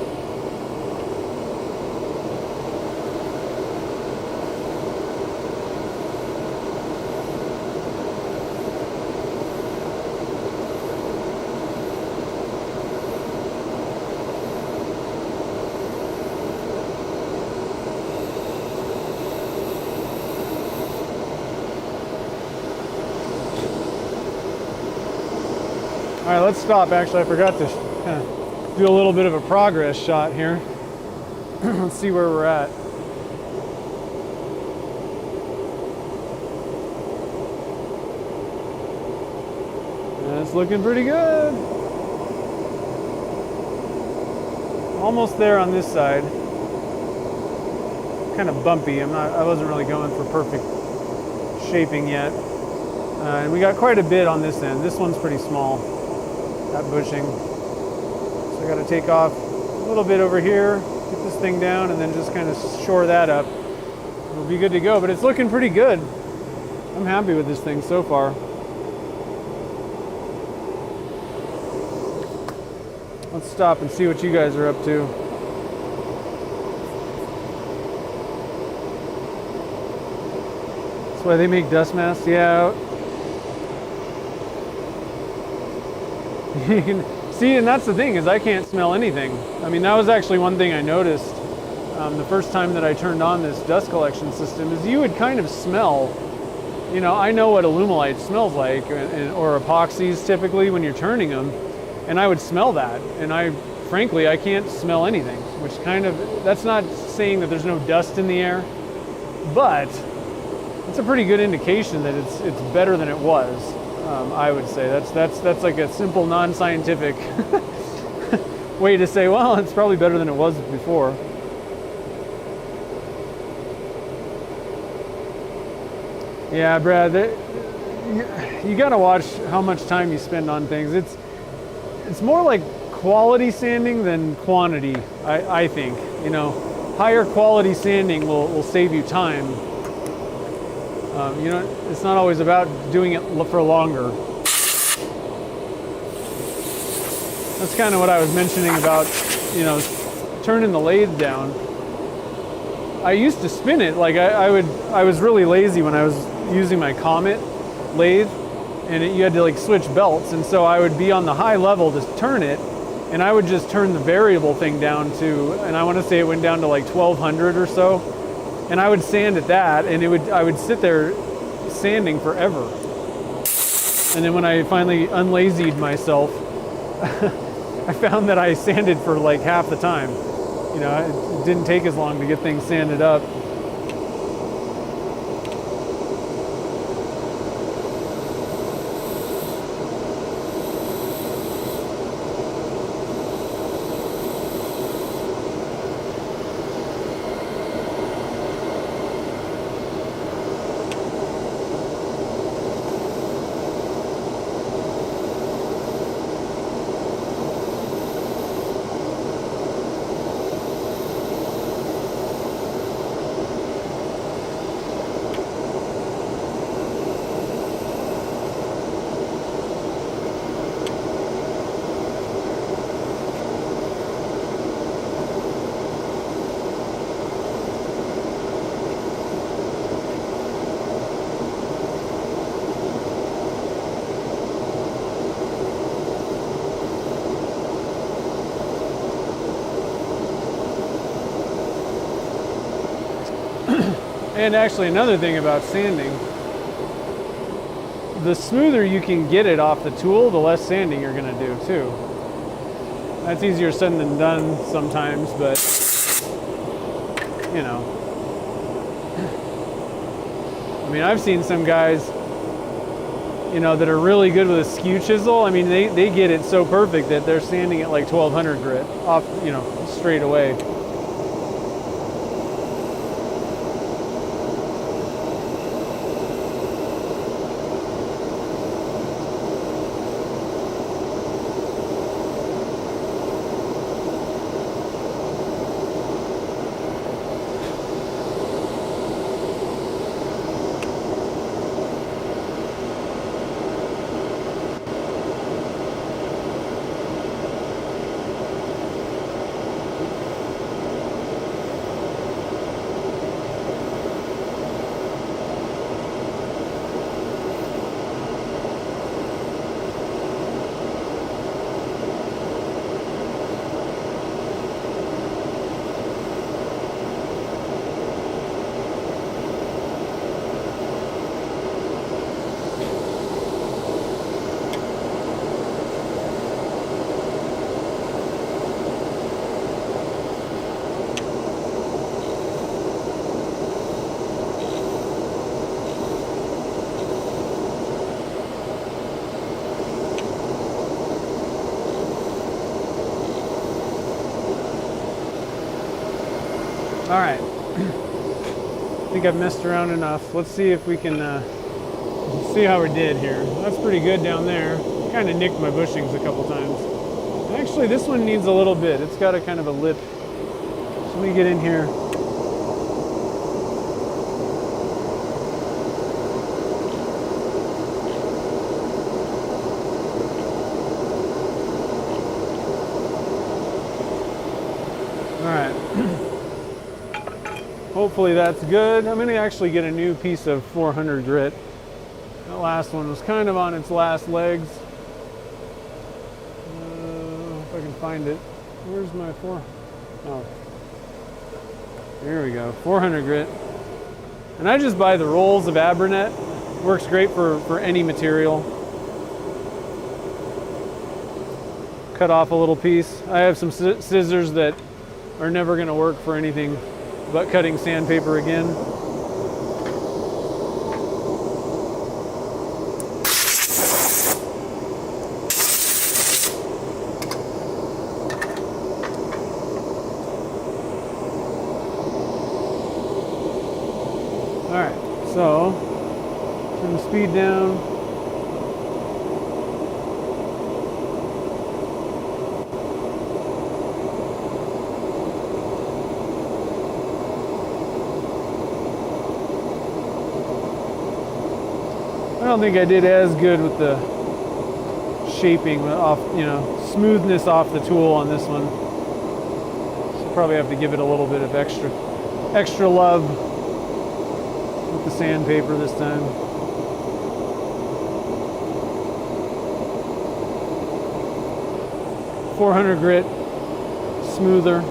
All right, let's stop. Actually, I forgot to kind of do a little bit of a progress shot here. Let's see where we're at. That's looking pretty good. Almost there on this side. Kind of bumpy. I wasn't really going for perfect shaping yet. And we got quite a bit on this end. This one's pretty small, that bushing. So I got to take off a little bit over here, get this thing down, and then just kind of shore that up. We'll be good to go, but it's looking pretty good. I'm happy with this thing so far. Let's stop and see what you guys are up to. That's why they make dust masks. Yeah. You can see, and that's the thing, is I can't smell anything. I mean, that was actually one thing I noticed the first time that I turned on this dust collection system, is you would kind of smell, you know, I know what Alumilite smells like, or epoxies typically when you're turning them, and I would smell that, and frankly, I can't smell anything, which kind of, that's not saying that there's no dust in the air, but it's a pretty good indication that it's better than it was. I would say that's like a simple non-scientific way to say, well, it's probably better than it was before. Yeah, Brad, you got to watch how much time you spend on things. It's more like quality sanding than quantity, I think. You know, higher quality sanding will save you time. You know, it's not always about doing it for longer. That's kind of what I was mentioning about, you know, turning the lathe down. I used to spin it, like I was really lazy when I was using my Comet lathe, and you had to like switch belts, and so I would be on the high level to turn it, and I would just turn the variable thing down to, and I want to say it went down to like 1200 or so. And I would sand at that, and I would sit there sanding forever. And then when I finally unlazied myself, I found that I sanded for like half the time. You know, it didn't take as long to get things sanded up. And actually, another thing about sanding, the smoother you can get it off the tool, the less sanding you're going to do too. That's easier said than done sometimes, but you know. I mean, I've seen some guys, you know, that are really good with a skew chisel. I mean, they get it so perfect that they're sanding it like 1200 grit off, you know, straight away. right. I think I've messed around enough. Let's see if we can see how we did here. That's pretty good down there. Kind of nicked my bushings a couple times. Actually, this one needs a little bit. It's got a kind of a lip. So let me get in here. All right. Hopefully that's good. I'm going to actually get a new piece of 400 grit. That last one was kind of on its last legs. If I can find it. Where's my Oh, here we go. 400 grit. And I just buy the rolls of Abernet. Works great for any material. Cut off a little piece. I have some scissors that are never going to work for anything but cutting sandpaper again. All right, so turn the speed down. I don't think I did as good with the shaping off, smoothness off the tool on this one. So probably have to give it a little bit of extra love with the sandpaper this time. .400 grit, smoother.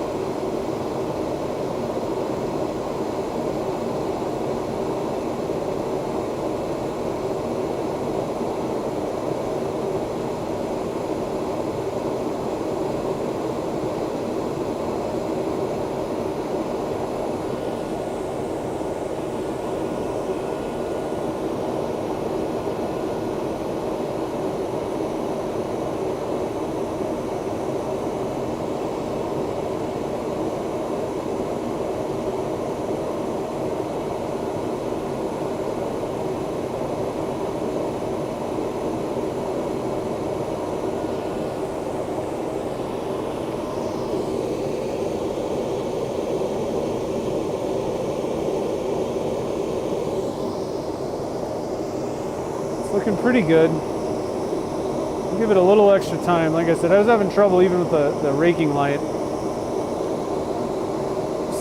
Looking pretty good. I'll give it a little extra time. Like I said, I was having trouble even with the raking light,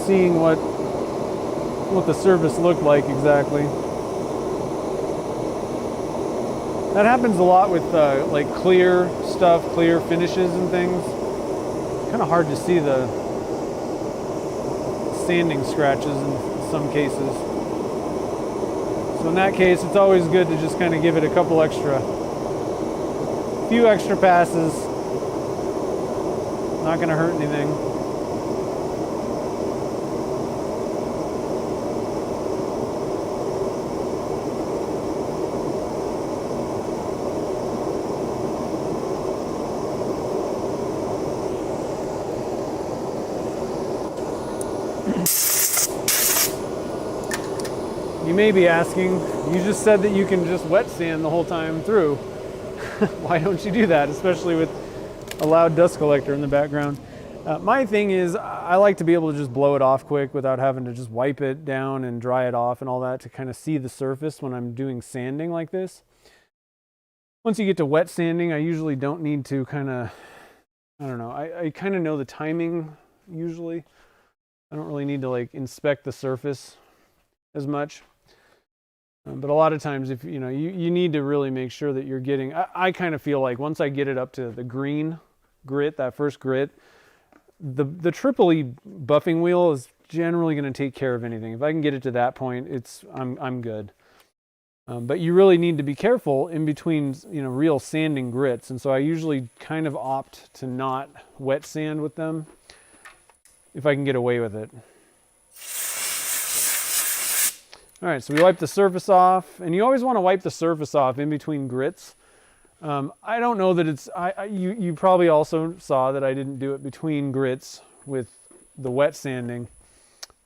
seeing what the surface looked like exactly. That happens a lot with like clear stuff, clear finishes and things. It's kind of hard to see the sanding scratches in some cases. So in that case, it's always good to just kind of give it a few extra passes. Not going to hurt anything. You may be asking, you just said that you can just wet sand the whole time through. Why don't you do that, especially with a loud dust collector in the background? My thing is, I like to be able to just blow it off quick without having to just wipe it down and dry it off and all that to kind of see the surface when I'm doing sanding like this. Once you get to wet sanding, I usually don't need to I kind of know the timing usually. I don't really need to like inspect the surface as much. But a lot of times, if you need to really make sure that you're getting, I kind of feel like once I get it up to the green grit, that first grit, the triple E buffing wheel is generally going to take care of anything. If I can get it to that point, I'm good. But you really need to be careful in between, real sanding grits. And so I usually kind of opt to not wet sand with them if I can get away with it. All right, so we wipe the surface off, and you always want to wipe the surface off in between grits. I don't know that it's, you probably also saw that I didn't do it between grits with the wet sanding.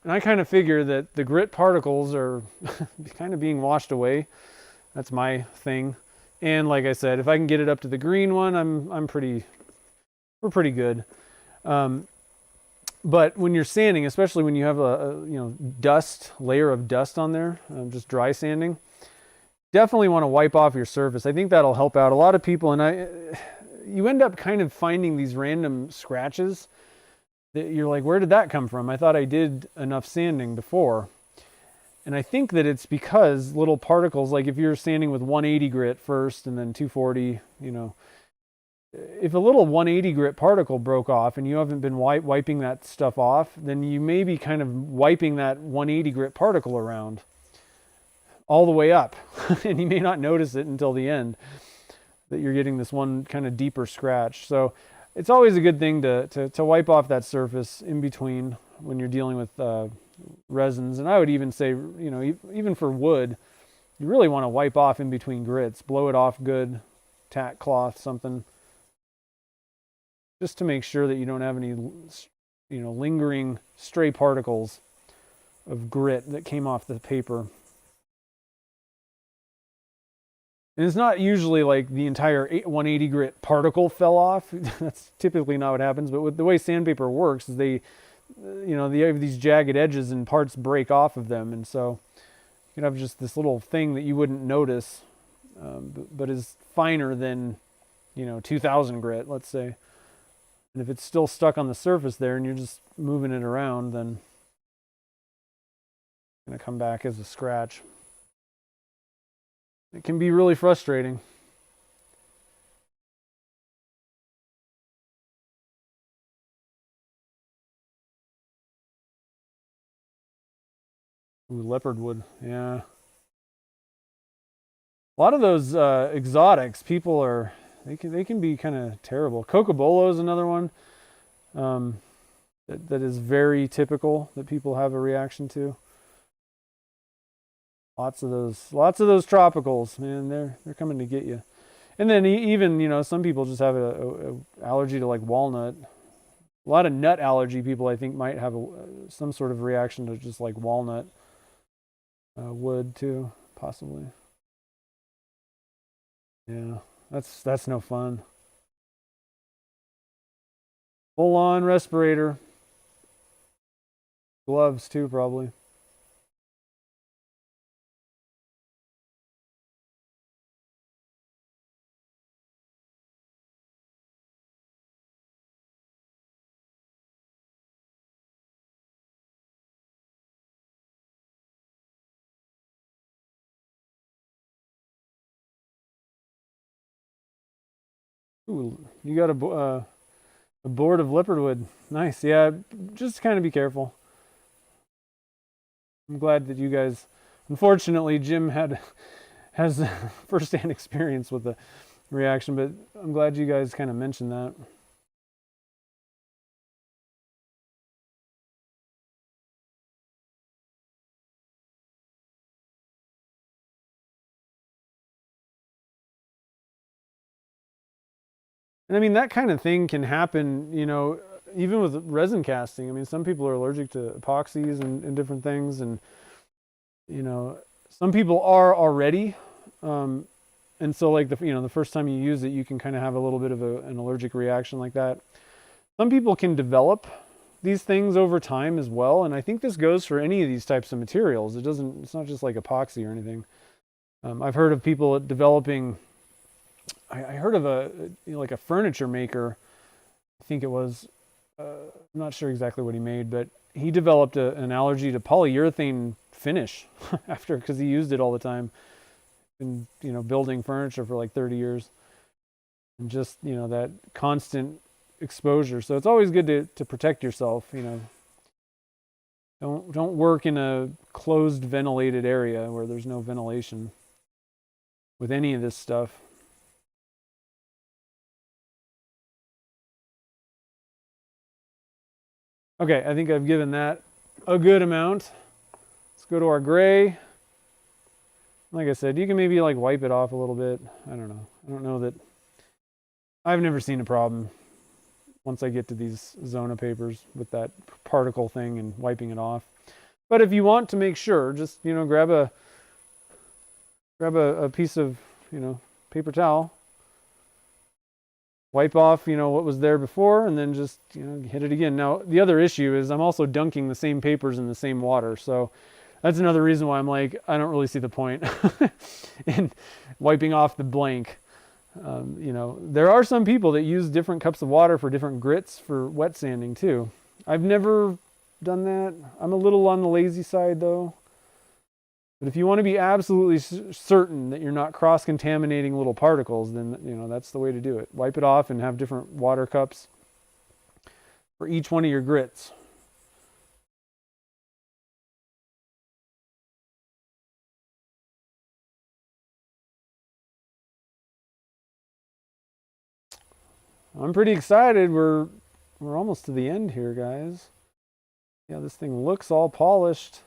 And I kind of figure that the grit particles are kind of being washed away. That's my thing. And like I said, if I can get it up to the green one, we're pretty good. But when you're sanding, especially when you have a layer of dust on there, just dry sanding, definitely want to wipe off your surface. I think that'll help out a lot of people. And you end up kind of finding these random scratches that you're like, where did that come from? I thought I did enough sanding before. And I think that it's because little particles, like if you're sanding with 180 grit first and then 240, if a little 180 grit particle broke off and you haven't been wiping that stuff off, then you may be kind of wiping that 180 grit particle around all the way up. And you may not notice it until the end that you're getting this one kind of deeper scratch. So it's always a good thing to wipe off that surface in between when you're dealing with resins. And I would even say, even for wood, you really want to wipe off in between grits. Blow it off good, tack cloth, something, just to make sure that you don't have any, lingering stray particles of grit that came off the paper. And it's not usually like the entire 180 grit particle fell off. That's typically not what happens. But with the way sandpaper works is they have these jagged edges and parts break off of them. And so you can have just this little thing that you wouldn't notice, but is finer than, 2000 grit, let's say. And if it's still stuck on the surface there and you're just moving it around, then it's going to come back as a scratch. It can be really frustrating. Ooh, leopard wood, yeah. A lot of those exotics, they can be kind of terrible. Cocobolo is another one that is very typical that people have a reaction to. Lots of those tropicals, man. They're coming to get you. And then even some people just have a allergy to like walnut. A lot of nut allergy people, I think, might have some sort of reaction to just like walnut wood too, possibly. Yeah, that's no fun. Full on respirator. Gloves too, probably. Ooh, you got a board of leopard wood. Nice. Yeah, just kind of be careful. I'm glad that you guys, unfortunately, Jim has first-hand experience with the reaction, but I'm glad you guys kind of mentioned that. And I mean, that kind of thing can happen, even with resin casting. I mean, some people are allergic to epoxies and different things. And, some people are already. And so like the first time you use it, you can kind of have a little bit of an allergic reaction like that. Some people can develop these things over time as well. And I think this goes for any of these types of materials. It's not just like epoxy or anything. I've heard of people developing, I heard of a furniture maker. I think it was, I'm not sure exactly what he made, but he developed an allergy to polyurethane finish because he used it all the time in, building furniture for like 30 years. And just, that constant exposure. So it's always good to protect yourself, Don't work in a closed ventilated area where there's no ventilation with any of this stuff. Okay, I think I've given that a good amount. Let's go to our gray. Like I said, you can maybe like wipe it off a little bit. I don't know. I don't know that. I've never seen a problem once I get to these Zona papers with that particle thing and wiping it off. But if you want to make sure, just, you know, grab a piece of, you know, paper towel, wipe off, you know, what was there before, and then just, you know, hit it again. Now, the other issue is I'm also dunking the same papers in the same water, so that's another reason why I'm like, I don't really see the point in wiping off the blank. You know, there are some people that use different cups of water for different grits for wet sanding too. I've never done that. I'm a little on the lazy side though. But if you want to be absolutely certain that you're not cross-contaminating little particles, then, you know, that's the way to do it. Wipe it off and have different water cups for each one of your grits. I'm pretty excited. We're almost to the end here, guys. Yeah, this thing looks all polished.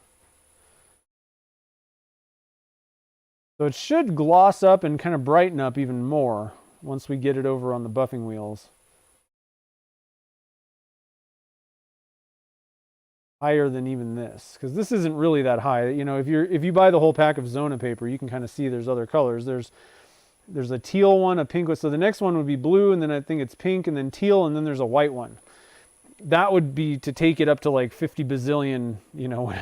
So it should gloss up and kind of brighten up even more once we get it over on the buffing wheels. Higher than even this, because this isn't really that high. You know, if you buy the whole pack of Zona paper, you can kind of see there's other colors. There's a teal one, a pink one. So the next one would be blue, and then I think it's pink, and then teal, and then there's a white one. That would be to take it up to like 50 bazillion, you know,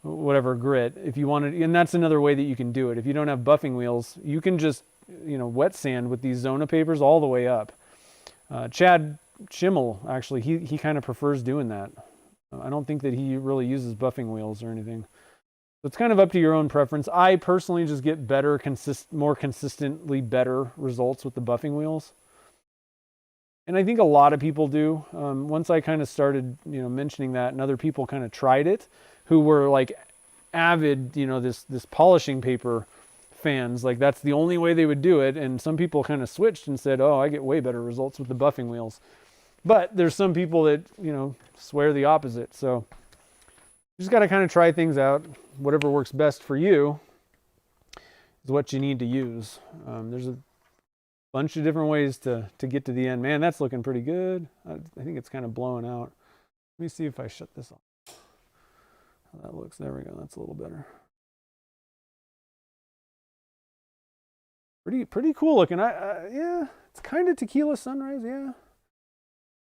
whatever grit if you wanted. And that's another way that you can do it. If you don't have buffing wheels, you can just, you know, wet sand with these Zona papers all the way up. Chad Schimmel, actually, he kind of prefers doing that. I don't think that he really uses buffing wheels or anything. So it's kind of up to your own preference. I personally just get better, more consistently better results with the buffing wheels. And I think a lot of people do. Once I kind of started, you know, mentioning that, and other people kind of tried it, who were like avid, you know, this polishing paper fans. Like that's the only way they would do it. And some people kind of switched and said, "Oh, I get way better results with the buffing wheels." But there's some people that, you know, swear the opposite. So you just got to kind of try things out. Whatever works best for you is what you need to use. There's a bunch of different ways to get to the end. Man, that's looking pretty good. I think it's kind of blowing out. Let me see if I shut this off. How that looks. There we go. That's a little better. Pretty cool looking. Yeah, it's kind of Tequila Sunrise.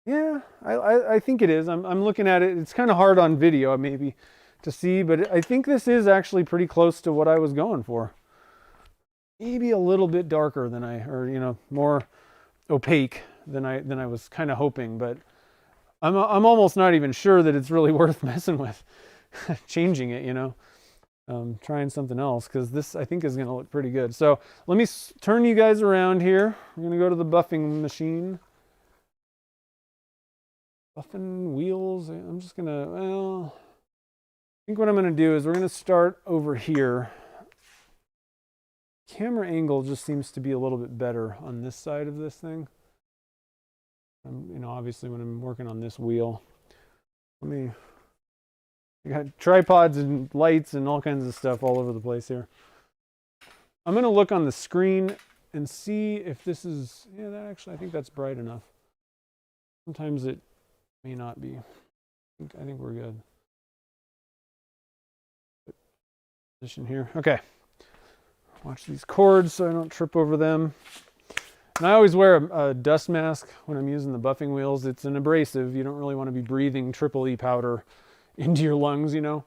Yeah, I think it is. I'm looking at it. It's kind of hard on video maybe to see, but I think this is actually pretty close to what I was going for. Maybe a little bit darker than or you know, more opaque than I was kind of hoping, but I'm almost not even sure that it's really worth messing with, changing it, you know, trying something else, because this I think is going to look pretty good. So let me turn you guys around here. We're going to go to the buffing machine. Buffing wheels. I'm just going to, well, I think what I'm going to do is we're going to start over here. Camera angle just seems to be a little bit better on this side of this thing. You know, obviously when I'm working on this wheel. I got tripods and lights and all kinds of stuff all over the place here. I'm going to look on the screen and see if this is, yeah, that actually, I think that's bright enough. Sometimes it may not be. I think we're good. Position here. Okay. Watch these cords so I don't trip over them. And I always wear a dust mask when I'm using the buffing wheels. It's an abrasive. You don't really want to be breathing triple E powder into your lungs, you know.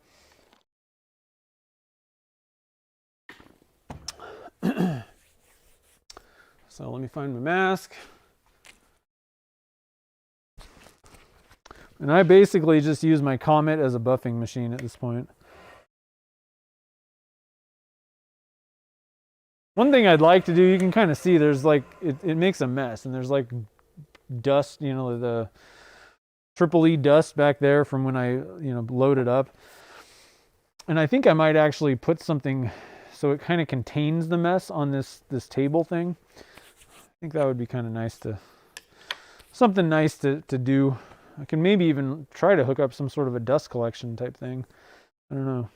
So let me find my mask. And I basically just use my Comet as a buffing machine at this point. One thing I'd like to do, you can kind of see there's like, it makes a mess, and there's like dust, you know, the triple E dust back there from when I, you know, load it up. And I think I might actually put something so it kind of contains the mess on this table thing. I think that would be kind of nice something nice to do. I can maybe even try to hook up some sort of a dust collection type thing. I don't know.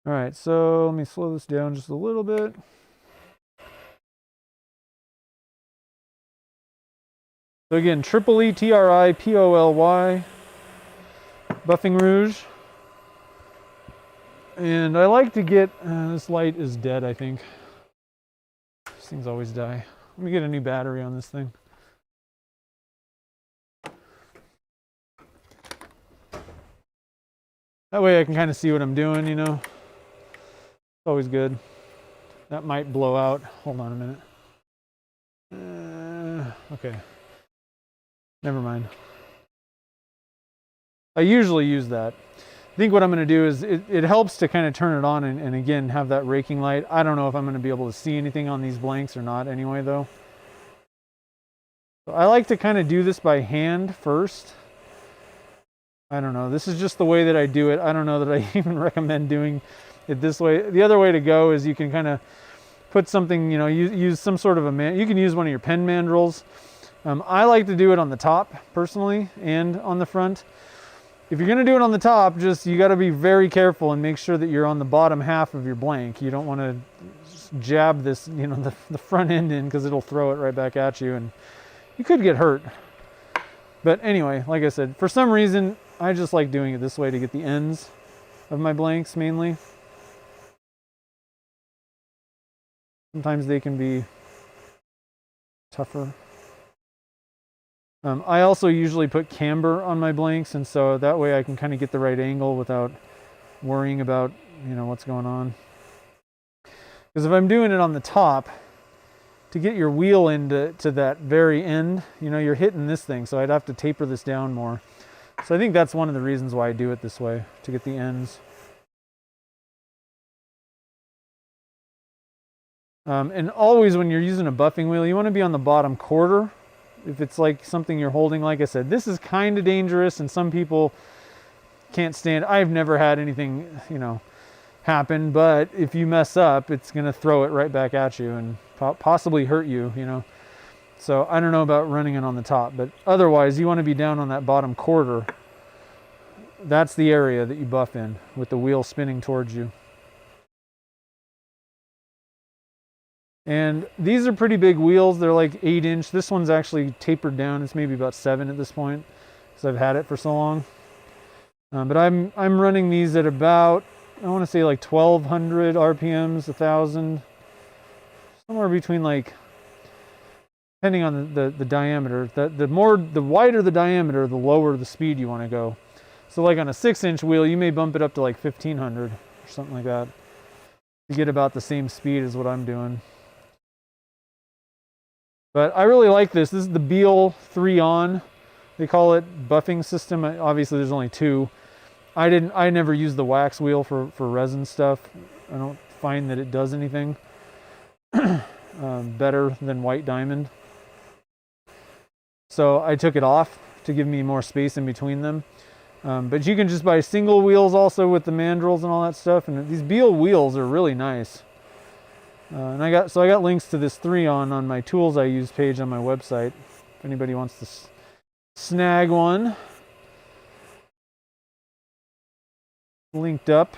All right, so let me slow this down just a little bit. So again, triple E TRI POLY buffing rouge. And I like to get, this light is dead, I think. These things always die. Let me get a new battery on this thing. That way I can kind of see what I'm doing, you know. It's always good. That might blow out. Hold on a minute. Okay. Never mind. I usually use that. I think what I'm going to do is it helps to kind of turn it on and again have that raking light. I don't know if I'm going to be able to see anything on these blanks or not anyway though. So I like to kind of do this by hand first. I don't know. This is just the way that I do it. I don't know that I even recommend doing it this way. The other way to go is you can kind of put something, you know, use some sort of you can use one of your pen mandrels. I like to do it on the top personally and on the front. If you're going to do it on the top, you got to be very careful and make sure that you're on the bottom half of your blank. You don't want to jab this, you know, the front end in because it'll throw it right back at you and you could get hurt. But anyway, like I said, for some reason, I just like doing it this way to get the ends of my blanks mainly. Sometimes they can be tougher. I also usually put camber on my blanks, and so that way I can kind of get the right angle without worrying about, you know, what's going on. Because if I'm doing it on the top, to get your wheel into that very end, you know, you're hitting this thing, so I'd have to taper this down more. So I think that's one of the reasons why I do it this way, to get the ends. And always when you're using a buffing wheel, you want to be on the bottom quarter. If it's like something you're holding, like I said, this is kind of dangerous and some people can't stand. I've never had anything, you know, happen, but if you mess up, it's going to throw it right back at you and possibly hurt you, you know. So I don't know about running it on the top, but otherwise you want to be down on that bottom quarter. That's the area that you buff in with the wheel spinning towards you. And these are pretty big wheels. They're like 8-inch. This one's actually tapered down. It's maybe about 7 at this point because I've had it for so long. But I'm running these at about, I want to say like 1200 RPMs, 1000, somewhere between, like, depending on the diameter. The wider the diameter, the lower the speed you want to go. So like on a 6-inch wheel, you may bump it up to like 1500 or something like that to get about the same speed as what I'm doing. But I really like this. This is the Beal 3-on. They call it buffing system. Obviously, there's only 2. I never use the wax wheel for resin stuff. I don't find that it does anything better than white diamond. So I took it off to give me more space in between them. But you can just buy single wheels also with the mandrels and all that stuff. And these Beal wheels are really nice. And I got links to this 3-on my tools I use page on my website. If anybody wants to snag one, linked up.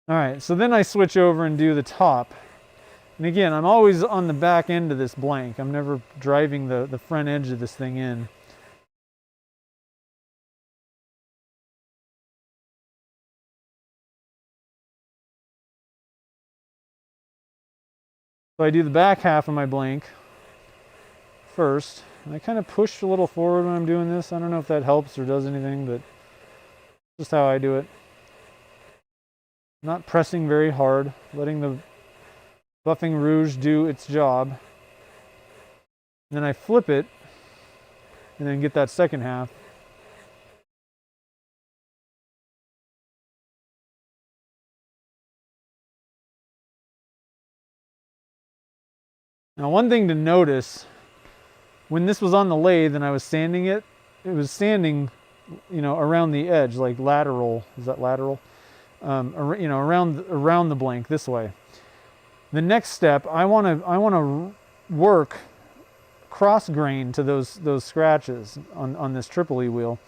All right, so then I switch over and do the top. And again, I'm always on the back end of this blank. I'm never driving the front edge of this thing in. So I do the back half of my blank first. And I kind of push a little forward when I'm doing this. I don't know if that helps or does anything, but just how I do it. Not pressing very hard, letting the buffing rouge do its job. And then I flip it and then get that second half. Now, one thing to notice, when this was on the lathe and I was sanding it, it was sanding, you know, around the edge, like lateral. Is that lateral? You know, around the blank this way. The next step, I want to work cross grain to those scratches on this Tripoli wheel,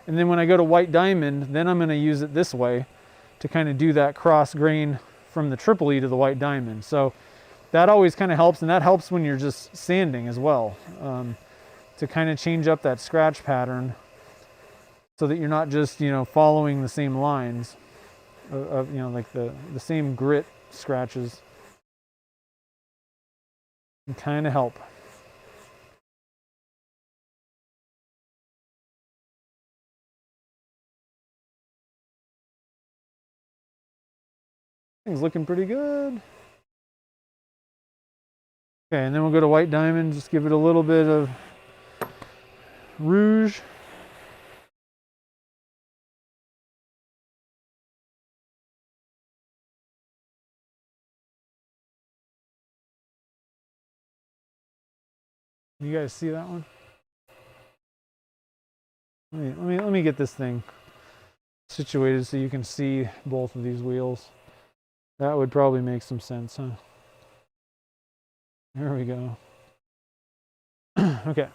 and then when I go to white diamond, then I'm going to use it this way to kind of do that cross grain from the Tripoli to the white diamond. So that always kind of helps, and that helps when you're just sanding as well, to kind of change up that scratch pattern so that you're not just, you know, following the same lines of you know, like the same grit scratches. Can kind of help. Things looking pretty good. Okay, and then we'll go to white diamond, just give it a little bit of rouge. You guys see that one? Let me get this thing situated so you can see both of these wheels. That would probably make some sense, huh? There we go. Okay.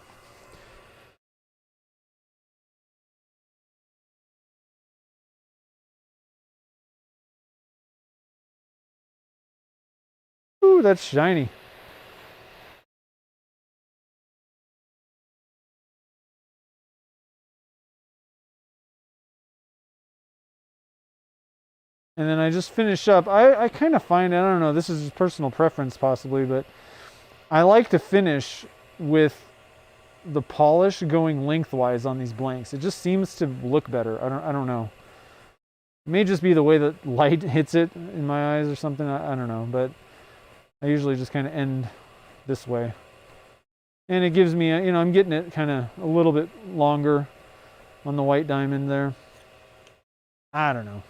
Ooh, that's shiny. And then I just finish up. I kind of find, I don't know, this is just personal preference possibly, but I like to finish with the polish going lengthwise on these blanks. It just seems to look better. I don't know. It may just be the way that light hits it in my eyes or something. I don't know, but I usually just kind of end this way. And it gives me, you know, I'm getting it kind of a little bit longer on the white diamond there. I don't know.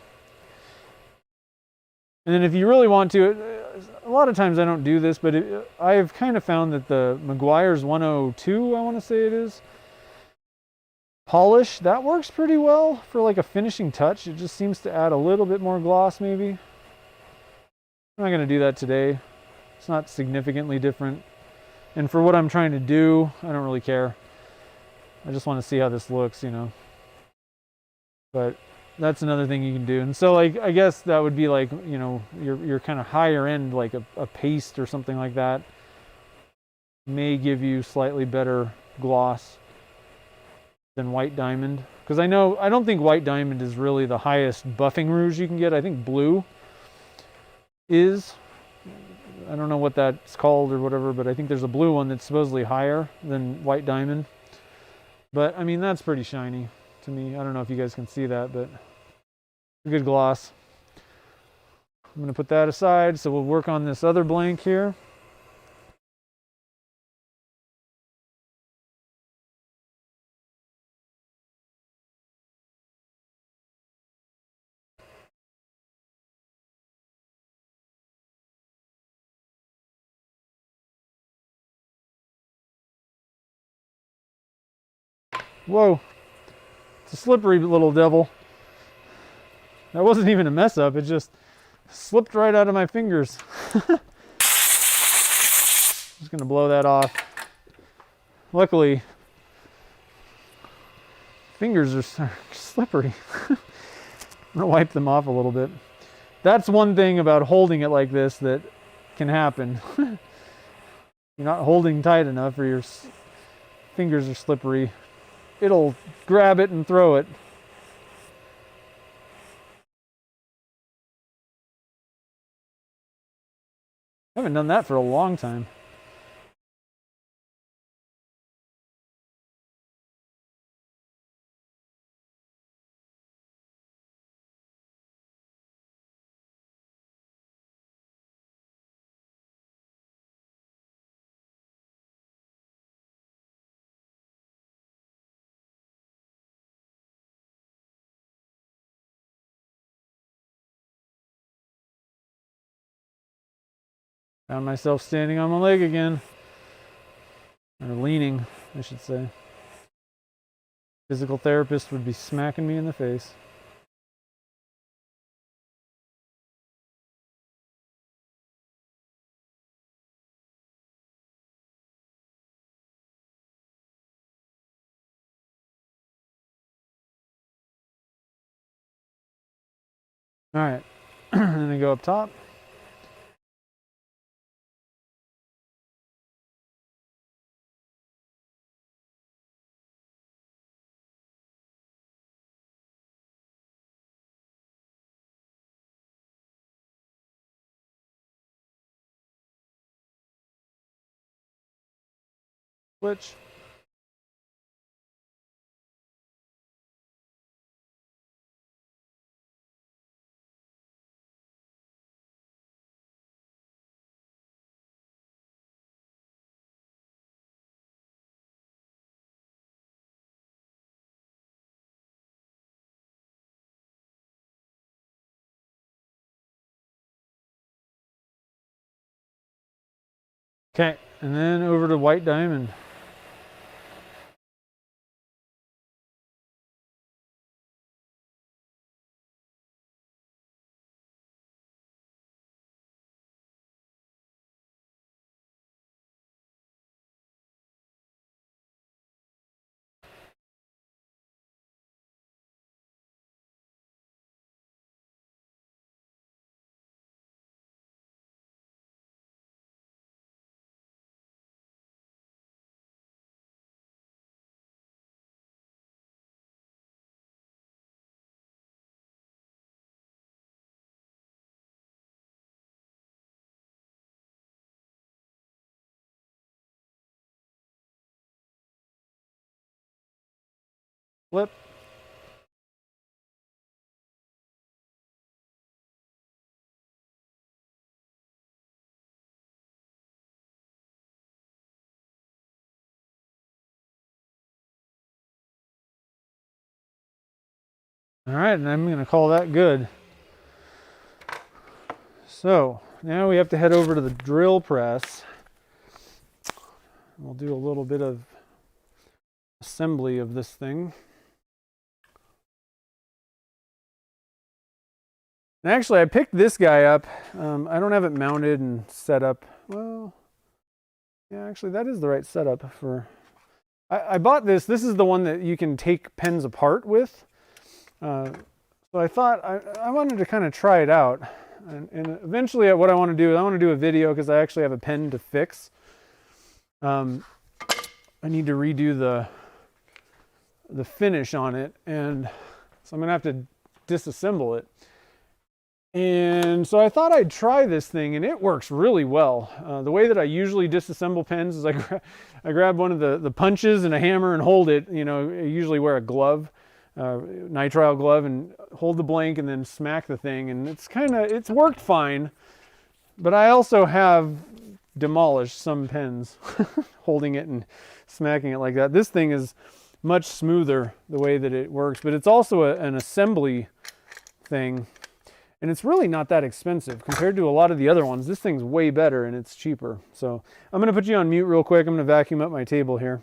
And then if you really want to, a lot of times I don't do this, but I've kind of found that the Meguiar's 102, I want to say it is, polish, that works pretty well for like a finishing touch. It just seems to add a little bit more gloss maybe. I'm not going to do that today. It's not significantly different. And for what I'm trying to do, I don't really care. I just want to see how this looks, you know. But that's another thing you can do. And so, like, I guess that would be like, you know, your kind of higher end, like a paste or something like that, may give you slightly better gloss than white diamond. Because I don't think white diamond is really the highest buffing rouge you can get. I think blue is. I don't know what that's called or whatever, but I think there's a blue one that's supposedly higher than white diamond. But I mean, that's pretty shiny to me. I don't know if you guys can see that, but a good gloss. I'm going to put that aside, so we'll work on this other blank here. Whoa, it's a slippery little devil. That wasn't even a mess up, it just slipped right out of my fingers. Just gonna blow that off. Luckily, fingers are slippery. I'm gonna wipe them off a little bit. That's one thing about holding it like this that can happen. You're not holding tight enough or your fingers are slippery. It'll grab it and throw it. I haven't done that for a long time. Found myself standing on my leg again. Or leaning, I should say. Physical therapist would be smacking me in the face. All right, and then go up top. Switch. Okay, and then over to white diamond. Flip. All right, and I'm going to call that good. So now we have to head over to the drill press. We'll do a little bit of assembly of this thing. And actually, I picked this guy up. I don't have it mounted and set up. Well, yeah, actually, that is the right setup for... I bought this. This is the one that you can take pens apart with. So I thought I wanted to kind of try it out. And eventually what I want to do is I want to do a video because I actually have a pen to fix. I need to redo the finish on it, and so I'm going to have to disassemble it. And so I thought I'd try this thing, and it works really well. The way that I usually disassemble pens is I grab one of the punches and a hammer and hold it. You know, I usually wear a glove, nitrile glove, and hold the blank and then smack the thing. And it's worked fine, but I also have demolished some pens holding it and smacking it like that. This thing is much smoother the way that it works, but it's also an assembly thing. And it's really not that expensive compared to a lot of the other ones. This thing's way better and it's cheaper. So I'm going to put you on mute real quick. I'm going to vacuum up my table here.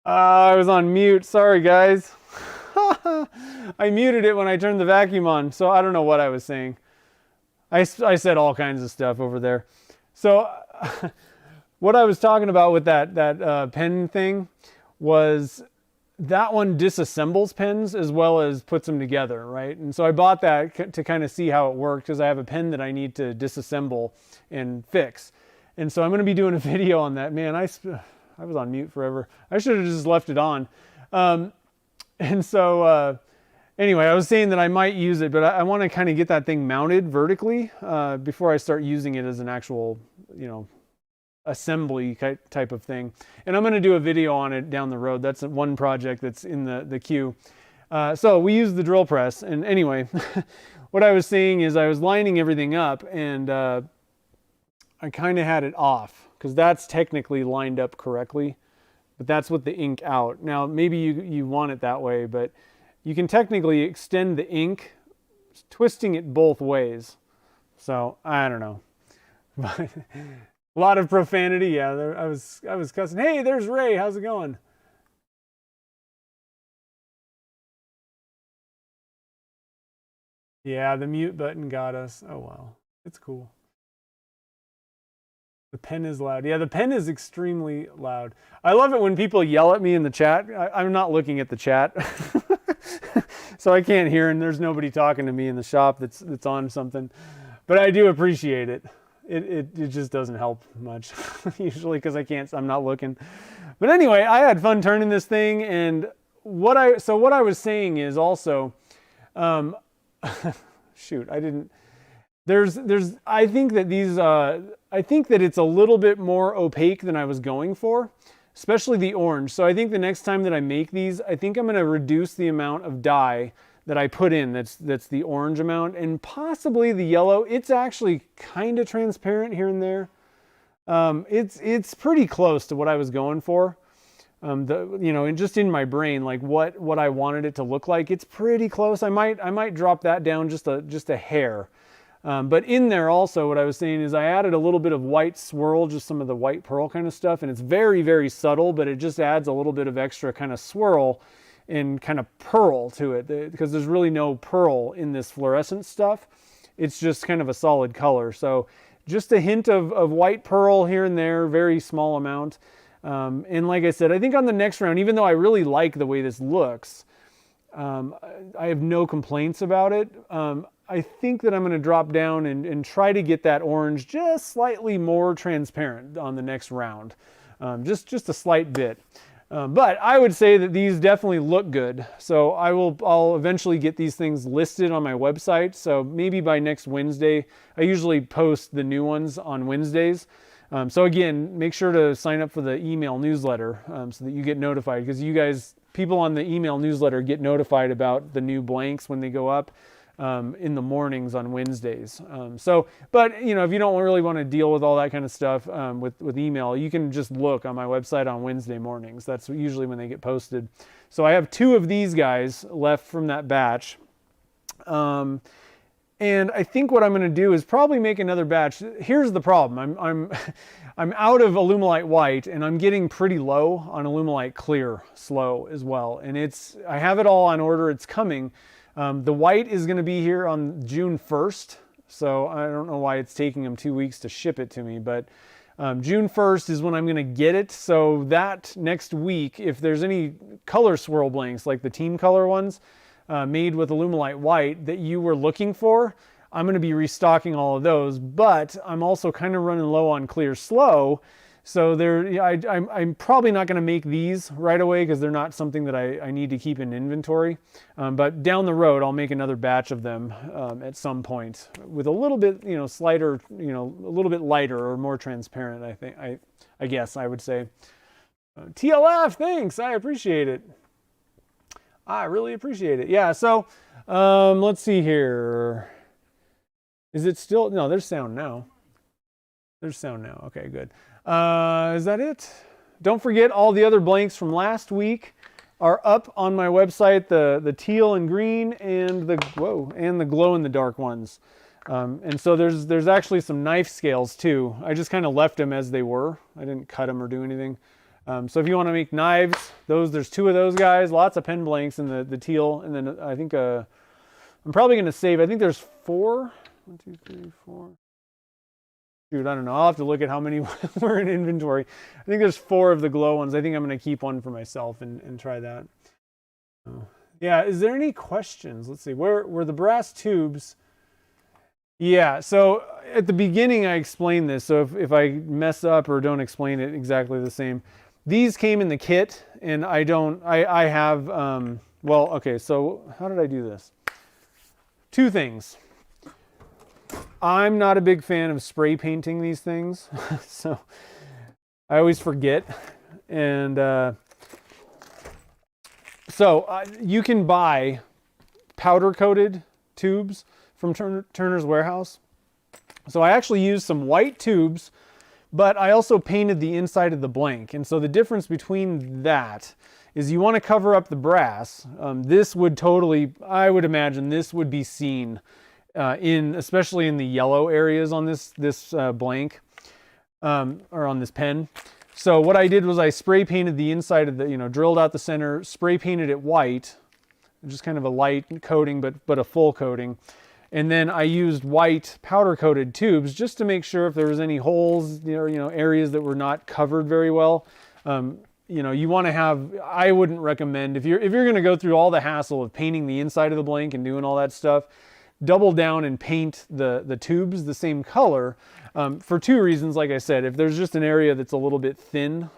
I was on mute. Sorry, guys. I muted it when I turned the vacuum on, so I don't know what I was saying. I said all kinds of stuff over there. So what I was talking about with that pen thing was that one disassembles pens as well as puts them together, right? And so I bought that to kind of see how it worked because I have a pen that I need to disassemble and fix. And so I'm going to be doing a video on that. Man, I was on mute forever. I should have just left it on. And so anyway, I was saying that I might use it, but I want to kind of get that thing mounted vertically before I start using it as an actual, assembly type of thing. And I'm going to do a video on it down the road. That's one project that's in the queue. So we use the drill press. And anyway, what I was saying is I was lining everything up and I kind of had it off because that's technically lined up correctly, but that's with the ink out. Now, maybe you want it that way, but you can technically extend the ink, twisting it both ways. So I don't know. But a lot of profanity. Yeah, I was cussing. Hey, there's Ray. How's it going? Yeah, the mute button got us. Oh, wow. It's cool. The pen is loud. Yeah, the pen is extremely loud. I love it when people yell at me in the chat. I'm not looking at the chat. So I can't hear, and there's nobody talking to me in the shop that's on something. But I do appreciate it. It just doesn't help much usually because I'm not looking. But anyway, I had fun turning this thing, and what I was saying is also, shoot, I didn't. I think that it's a little bit more opaque than I was going for, especially the orange. So I think the next time that I make these, I think I'm going to reduce the amount of dye that I put in. That's the orange amount, and possibly the yellow. It's actually kind of transparent here and there. It's pretty close to what I was going for. And just in my brain, like what I wanted it to look like, it's pretty close. I might drop that down just a hair. But in there also, what I was saying is I added a little bit of white swirl, just some of the white pearl kind of stuff, and it's very, very subtle, but it just adds a little bit of extra kind of swirl and kind of pearl to it, because there's really no pearl in this fluorescent stuff. It's just kind of a solid color. So just a hint of white pearl here and there, very small amount. And like I said, I think on the next round, even though I really like the way this looks, I have no complaints about it. I think that I'm going to drop down and try to get that orange just slightly more transparent on the next round. Just a slight bit. But I would say that these definitely look good. So I'll eventually get these things listed on my website. So maybe by next Wednesday. I usually post the new ones on Wednesdays. So again, make sure to sign up for the email newsletter so that you get notified, because people on the email newsletter get notified about the new blanks when they go up in the mornings on Wednesdays. But if you don't really want to deal with all that kind of stuff with email, you can just look on my website on Wednesday mornings. That's usually when they get posted. So I have 2 of these guys left from that batch. And I think what I'm going to do is probably make another batch. Here's the problem. I'm out of Alumilite white, and I'm getting pretty low on Alumilite clear slow as well. And I have it all on order. It's coming. The white is going to be here on June 1st. So I don't know why it's taking them 2 weeks to ship it to me, but June 1st is when I'm going to get it. So that next week, if there's any color swirl blanks like the team color ones, made with Alumilite white that you were looking for, I'm going to be restocking all of those, but I'm also kind of running low on clear slow. So I'm probably not going to make these right away because they're not something that I need to keep in inventory. But down the road, I'll make another batch of them at some point with a little bit, slighter, a little bit lighter or more transparent. I guess I would say. TLF, thanks. I appreciate it. I really appreciate it. Yeah, so let's see here. Is it still? No, there's sound now. There's sound now. Okay, good. Is that it? Don't forget all the other blanks from last week are up on my website, the teal and green and the glow in the dark ones. And so there's actually some knife scales too. I just kind of left them as they were. I didn't cut them or do anything. So if you want to make knives, there's 2 of those guys, lots of pen blanks in the teal, and then I think I'm probably going to save, I think there's 4. 1, 2, 3, 4. Shoot, I don't know. I'll have to look at how many were in inventory. I think there's 4 of the glow ones. I think I'm going to keep one for myself and try that. Yeah, is there any questions? Let's see. Where were the brass tubes? Yeah, so at the beginning I explained this, so if I mess up or don't explain it exactly the same. These came in the kit, and I have, well, okay, so how did I do this? 2 things. I'm not a big fan of spray painting these things, so I always forget. And you can buy powder-coated tubes from Turner's Warehouse. So I actually used some white tubes, but I also painted the inside of the blank. And so the difference between that is you want to cover up the brass. This would totally, I would imagine this would be seen especially in the yellow areas on this blank, or on this pen. So what I did was I spray painted the inside of the, drilled out the center, spray painted it white, just kind of a light coating, but a full coating. And then I used white powder coated tubes just to make sure if there was any holes, areas that were not covered very well. You want to have, I wouldn't recommend, if you're going to go through all the hassle of painting the inside of the blank and doing all that stuff, double down and paint the tubes the same color, for 2 reasons. Like I said, if there's just an area that's a little bit thin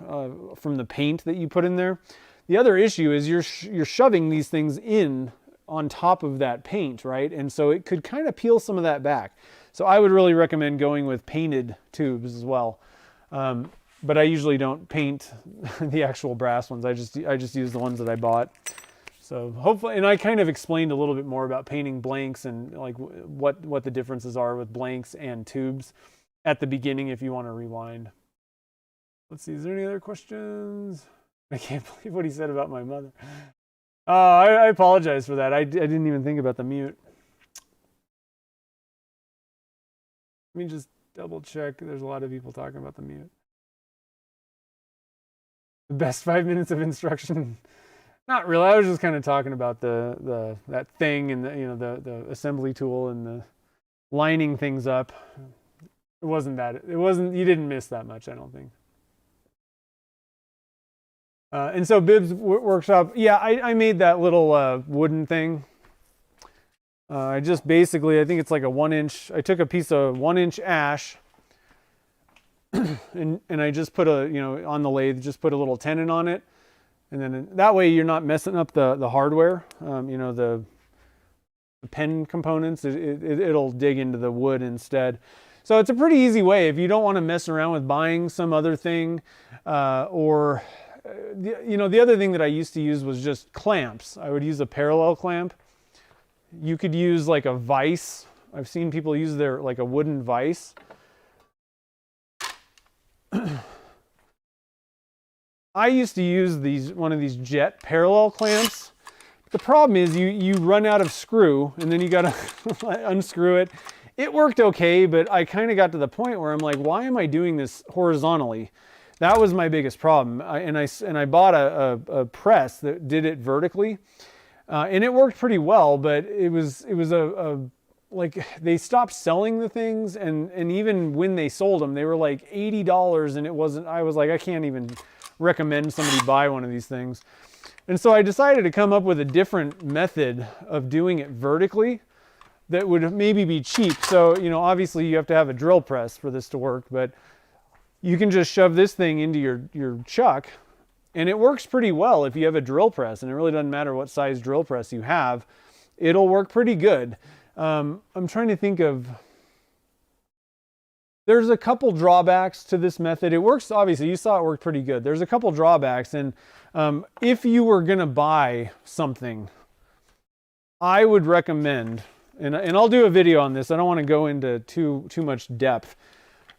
from the paint that you put in there. The other issue is you're shoving these things in on top of that paint, right? And so it could kind of peel some of that back. So I would really recommend going with painted tubes as well. But I usually don't paint the actual brass ones. I just use the ones that I bought. So hopefully, and I kind of explained a little bit more about painting blanks and like what the differences are with blanks and tubes at the beginning if you want to rewind. Let's see, is there any other questions? I can't believe what he said about my mother. I apologize for that. I didn't even think about the mute. Let me just double check. There's a lot of people talking about the mute. The best 5 minutes of instruction. Not really. I was just kind of talking about that thing and the assembly tool and the lining things up. It wasn't. You didn't miss that much, I don't think. And so Bib's workshop, yeah, I made that little wooden thing. I just basically, I think it's like a 1-inch, I took a piece of 1-inch ash and I just put on the lathe, just put a little tenon on it. And then that way you're not messing up the hardware, the pen components, it'll dig into the wood instead. So it's a pretty easy way if you don't want to mess around with buying some other thing, or the other thing that I used to use was just clamps. I would use a parallel clamp. You could use like a vise. I've seen people use like a wooden vise. I used to use one of these jet parallel clamps. The problem is you run out of screw and then you got to unscrew it. It worked okay, but I kind of got to the point where I'm like, why am I doing this horizontally? That was my biggest problem. I bought a press that did it vertically, and it worked pretty well. But it was like they stopped selling the things, and even when they sold them, they were like $80, and it wasn't. I was like, I can't even recommend somebody buy one of these things. And so I decided to come up with a different method of doing it vertically that would maybe be cheap. So obviously you have to have a drill press for this to work, but you can just shove this thing into your chuck, and it works pretty well if you have a drill press, and it really doesn't matter what size drill press you have. It'll work pretty good. I'm trying to think of, there's a couple drawbacks to this method. It works, obviously, you saw it worked pretty good. There's a couple drawbacks, and if you were gonna buy something, I would recommend, and I'll do a video on this, I don't wanna go into too much depth,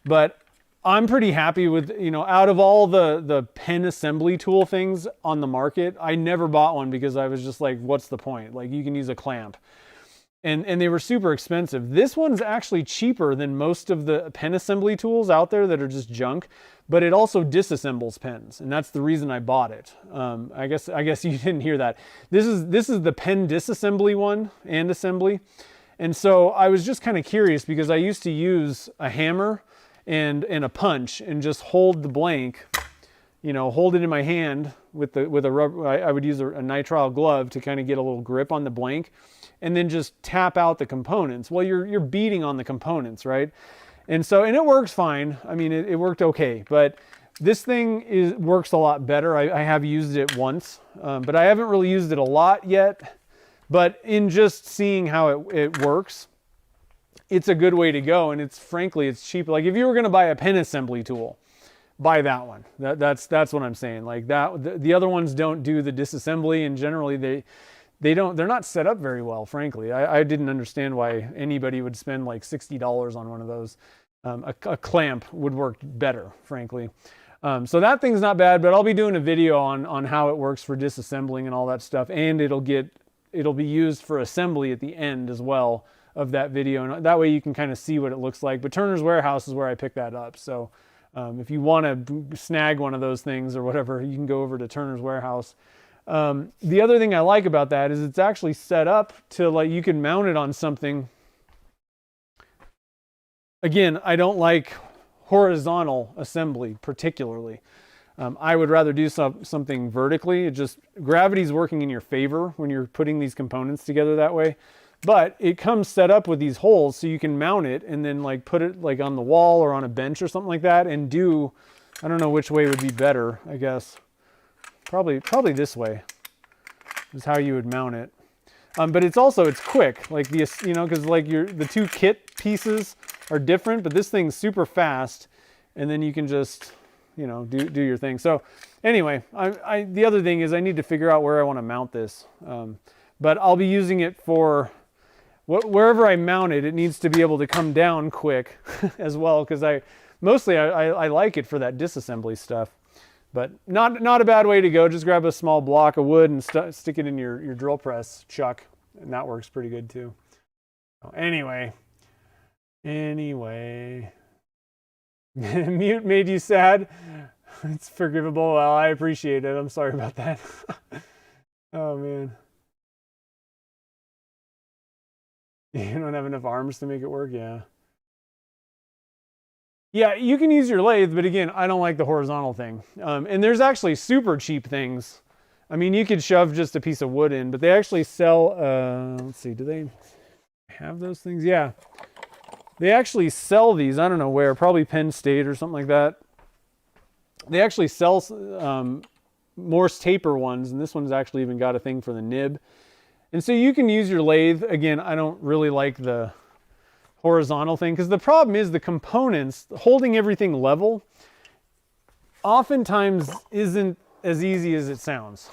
but I'm pretty happy with, out of all the pen assembly tool things on the market, I never bought one because I was just like, what's the point? Like, you can use a clamp. and they were super expensive. This one's actually cheaper than most of the pen assembly tools out there that are just junk, but it also disassembles pens, and that's the reason I bought it. I guess you didn't hear that. This is the pen disassembly one and assembly. And so I was just kind of curious because I used to use a hammer and a punch and just hold the blank, hold it in my hand with a rubber. I would use a nitrile glove to kind of get a little grip on the blank, and then just tap out the components. Well, you're beating on the components, right? And it works fine. I mean, it worked okay, but this thing works a lot better. I have used it once, but I haven't really used it a lot yet. But in just seeing how it works, it's a good way to go. And frankly, it's cheap. Like if you were going to buy a pen assembly tool, buy that one. That's what I'm saying. Like that, the other ones don't do the disassembly, and generally they're not set up very well, frankly. I didn't understand why anybody would spend like $60 on one of those. A clamp would work better, frankly. So that thing's not bad, but I'll be doing a video on how it works for disassembling and all that stuff, and it'll be used for assembly at the end as well of that video, and that way you can kind of see what it looks like. But Turner's Warehouse is where I picked that up, so if you want to snag one of those things or whatever, you can go over to Turner's Warehouse. The other thing I like about that is it's actually set up to, like, you can mount it on something. Again, I don't like horizontal assembly particularly. I would rather do something vertically. Gravity's working in your favor when you're putting these components together that way. But it comes set up with these holes so you can mount it and then like put it like on the wall or on a bench or something like that, and I don't know which way would be better, I guess. Probably this way is how you would mount it. But it's quick, like because like the two kit pieces are different, but this thing's super fast, and then you can just do your thing. So anyway, the other thing is I need to figure out where I want to mount this. But I'll be using it for wherever I mount it. It needs to be able to come down quick as well, because I like it for that disassembly stuff. But not a bad way to go. Just grab a small block of wood and stick it in your drill press chuck, and that works pretty good too. Anyway. Mute made you sad. It's forgivable. Well, I appreciate it. I'm sorry about that. Oh man. You don't have enough arms to make it work? Yeah. Yeah, you can use your lathe, but again, I don't like the horizontal thing. And there's actually super cheap things. I mean, you could shove just a piece of wood in, but they actually sell, let's see, do they have those things? Yeah. They actually sell these, I don't know where, probably Penn State or something like that. They actually sell Morse taper ones, and this one's actually even got a thing for the nib. And so you can use your lathe. Again, I don't really like the horizontal thing, because the problem is the components, holding everything level, oftentimes isn't as easy as it sounds.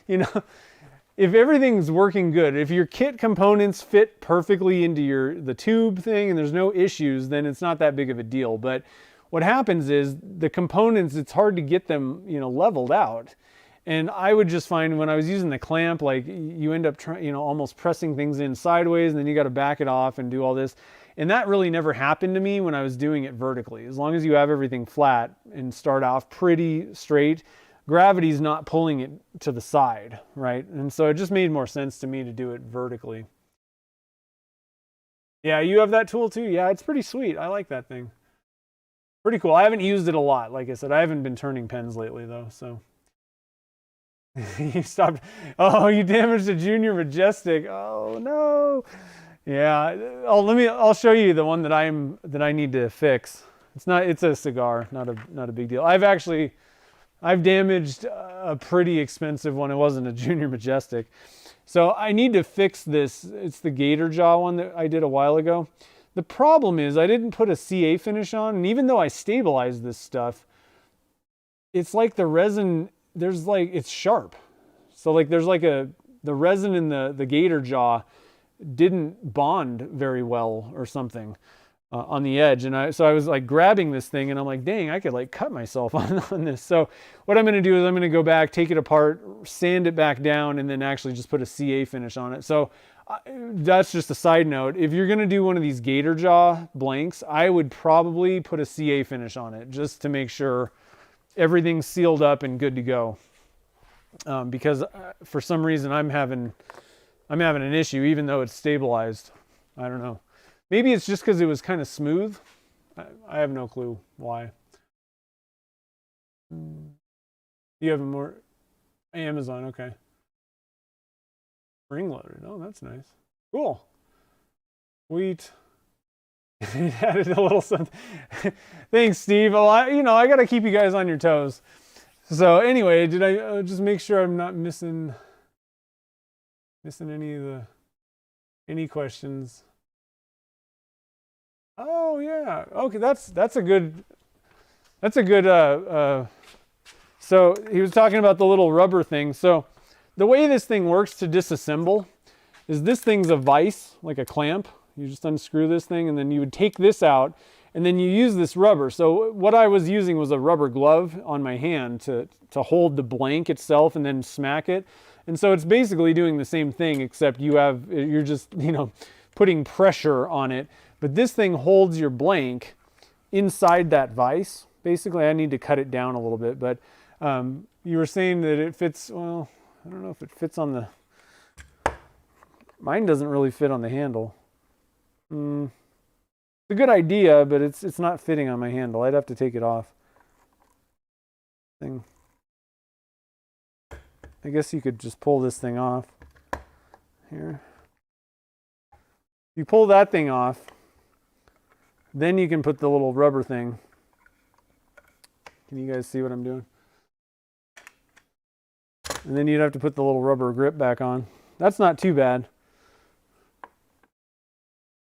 If everything's working good, if your kit components fit perfectly into the tube thing and there's no issues, then it's not that big of a deal. But what happens is the components, it's hard to get them, leveled out. And I would just find when I was using the clamp, like you end up almost pressing things in sideways, and then you got to back it off and do all this. And that really never happened to me when I was doing it vertically. As long as you have everything flat and start off pretty straight, gravity's not pulling it to the side, right? And so it just made more sense to me to do it vertically. Yeah, you have that tool too? Yeah, it's pretty sweet. I like that thing. Pretty cool. I haven't used it a lot. Like I said, I haven't been turning pens lately though, so. You stopped. Oh, you damaged a Junior Majestic. Oh no. Yeah. I'll show you the one that I need to fix. It's a cigar, not a big deal. I've damaged a pretty expensive one. It wasn't a Junior Majestic. So I need to fix this. It's the gator jaw one that I did a while ago. The problem is I didn't put a CA finish on, and even though I stabilized this stuff, it's like the resin, it's sharp. So like there's like the resin in the gator jaw didn't bond very well or something on the edge. And so I was like grabbing this thing, and I'm like, dang, I could like cut myself on this. So what I'm going to do is I'm going to go back, take it apart, sand it back down, and then actually just put a CA finish on it. So That's just a side note. If you're going to do one of these gator jaw blanks, I would probably put a CA finish on it just to make sure everything's sealed up and good to go. Because for some reason I'm having an issue even though it's stabilized. I don't know. Maybe it's just because it was kind of smooth. I have no clue why. You have more Amazon, okay. Spring loaded. Oh, that's nice. Cool. Sweet. It added a little something. Thanks, Steve. Well, I got to keep you guys on your toes. So anyway, did I just make sure I'm not missing any questions? Oh yeah. Okay, that's a good. So he was talking about the little rubber thing. So the way this thing works to disassemble is this thing's a vise, like a clamp. You just unscrew this thing and then you would take this out and then you use this rubber. So what I was using was a rubber glove on my hand to hold the blank itself and then smack it. And so it's basically doing the same thing, except you're just, putting pressure on it. But this thing holds your blank inside that vise. Basically, I need to cut it down a little bit, but you were saying that it fits, well, I don't know if it fits on the, mine doesn't really fit on the handle. It's a good idea, but it's not fitting on my handle. I'd have to take it off. I guess you could just pull this thing off. Here. You pull that thing off, then you can put the little rubber thing. Can you guys see what I'm doing? And then you'd have to put the little rubber grip back on. That's not too bad.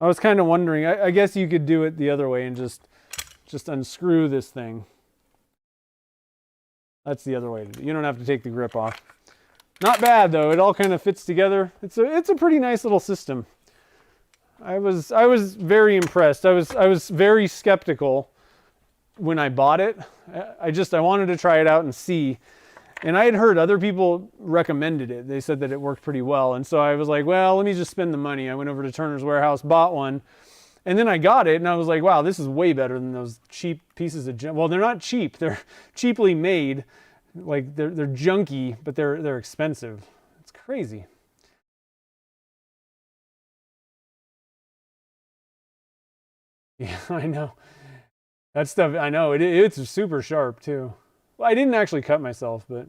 I was kind of wondering, I guess you could do it the other way and just unscrew this thing. That's the other way to do it. You don't have to take the grip off. Not bad though, it all kind of fits together. It's a pretty nice little system. I was very impressed. I was very skeptical when I bought it. I wanted to try it out and see. And I had heard other people recommended it. They said that it worked pretty well. And so I was like, well, let me just spend the money. I went over to Turner's Warehouse, bought one. And then I got it and I was like, wow, this is way better than those cheap pieces of junk. Well, they're not cheap. They're cheaply made. Like they're junky, but they're expensive. It's crazy. Yeah, I know. That stuff, I know. It's super sharp too. Well, I didn't actually cut myself, but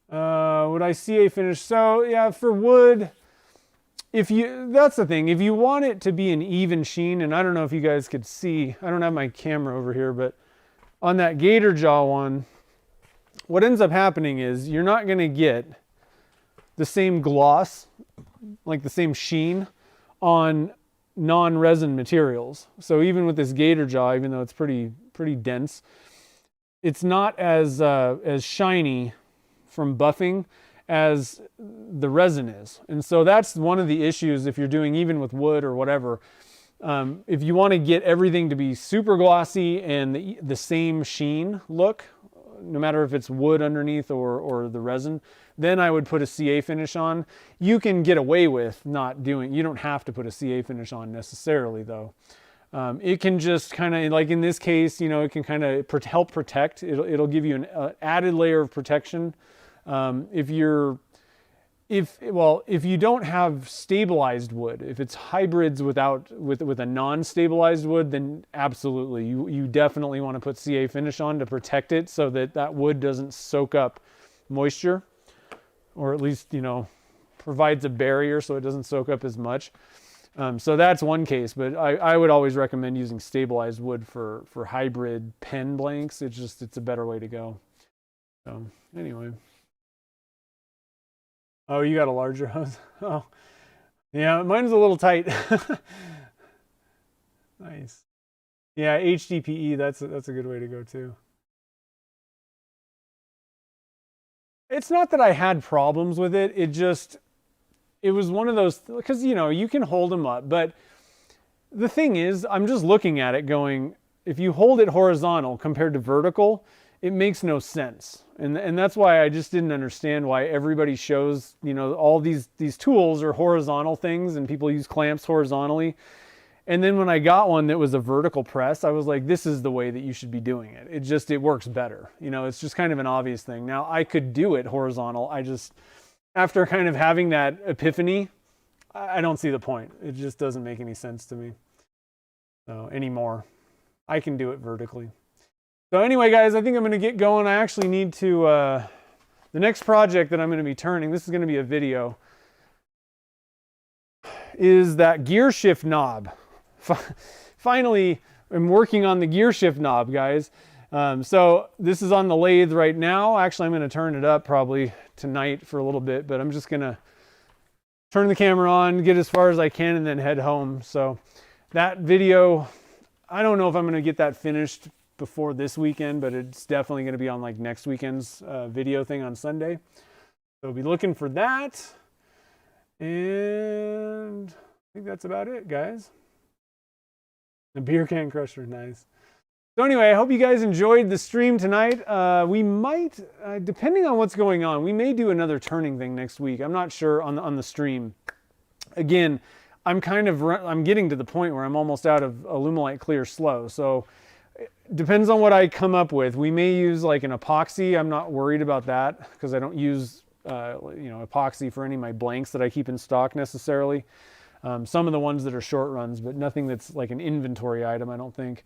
would I CA finish? So yeah, for wood, that's the thing. If you want it to be an even sheen, and I don't know if you guys could see, I don't have my camera over here, but on that gator jaw one, what ends up happening is you're not going to get the same gloss, like the same sheen on non-resin materials. So even with this gator jaw, even though it's pretty dense, it's not as shiny from buffing as the resin is. And so that's one of the issues if you're doing even with wood or whatever. If you want to get everything to be super glossy and the same sheen look, no matter if it's wood underneath or the resin, then I would put a CA finish on. You can get away with not doing, you don't have to put a CA finish on necessarily though. It can just kind of, like in this case, it can kind of help protect. It'll give you an added layer of protection. If you don't have stabilized wood, if it's hybrids with a non-stabilized wood, then absolutely, you definitely want to put CA finish on to protect it so that wood doesn't soak up moisture, or at least, provides a barrier so it doesn't soak up as much. So that's one case, but I would always recommend using stabilized wood for hybrid pen blanks. It's a better way to go. So anyway. Oh, you got a larger hose? Oh, yeah, mine's a little tight. Nice. Yeah, HDPE, that's a good way to go too. It's not that I had problems with it. It was one of those, because, you can hold them up, but the thing is, I'm just looking at it going, if you hold it horizontal compared to vertical, it makes no sense. And that's why I just didn't understand why everybody shows, you know, all these tools are horizontal things and people use clamps horizontally. And then when I got one that was a vertical press, I was like, this is the way that you should be doing it. It works better. You know, it's just kind of an obvious thing. Now I could do it horizontal. After kind of having that epiphany, I don't see the point. It just doesn't make any sense to me. So anymore, I can do it vertically. So anyway, guys, I think I'm going to get going. I actually need to, the next project that I'm going to be turning, this is going to be a video, is that gear shift knob. Finally, I'm working on the gear shift knob, guys. So this is on the lathe right now. Actually, I'm going to turn it up probably tonight for a little bit, but I'm just going to turn the camera on, get as far as I can, and then head home. So that video, I don't know if I'm going to get that finished before this weekend, but it's definitely going to be on like next weekend's video thing on Sunday. So be looking for that. And I think that's about it, guys. The beer can crusher, nice. So anyway, I hope you guys enjoyed the stream tonight. We might, depending on what's going on, we may do another turning thing next week. I'm not sure on the stream. Again, I'm getting to the point where I'm almost out of Alumilite Clear Slow. So depends on what I come up with. We may use like an epoxy. I'm not worried about that because I don't use epoxy for any of my blanks that I keep in stock necessarily. Some of the ones that are short runs, but nothing that's like an inventory item, I don't think.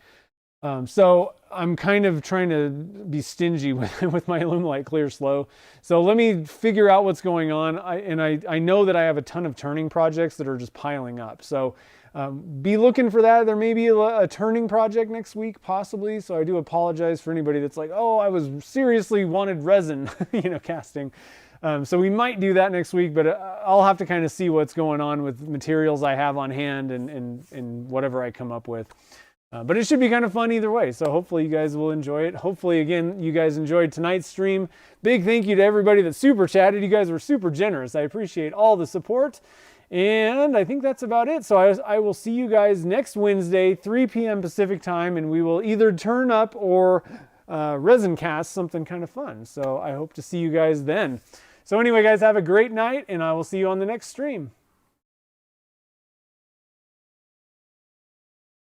So I'm kind of trying to be stingy with my Alumilite Clear Slow. So let me figure out what's going on. I know that I have a ton of turning projects that are just piling up. So be looking for that. There may be a turning project next week, possibly. So I do apologize for anybody that's like, oh, I was seriously wanted resin, casting. So we might do that next week, but I'll have to kind of see what's going on with materials I have on hand and whatever I come up with. But it should be kind of fun either way. So hopefully you guys will enjoy it. Hopefully, again, you guys enjoyed tonight's stream. Big thank you to everybody that super chatted. You guys were super generous. I appreciate all the support. And I think that's about it. So I will see you guys next Wednesday, 3 p.m. Pacific time, and we will either turn up or resin cast something kind of fun. So I hope to see you guys then. So anyway, guys, have a great night, and I will see you on the next stream.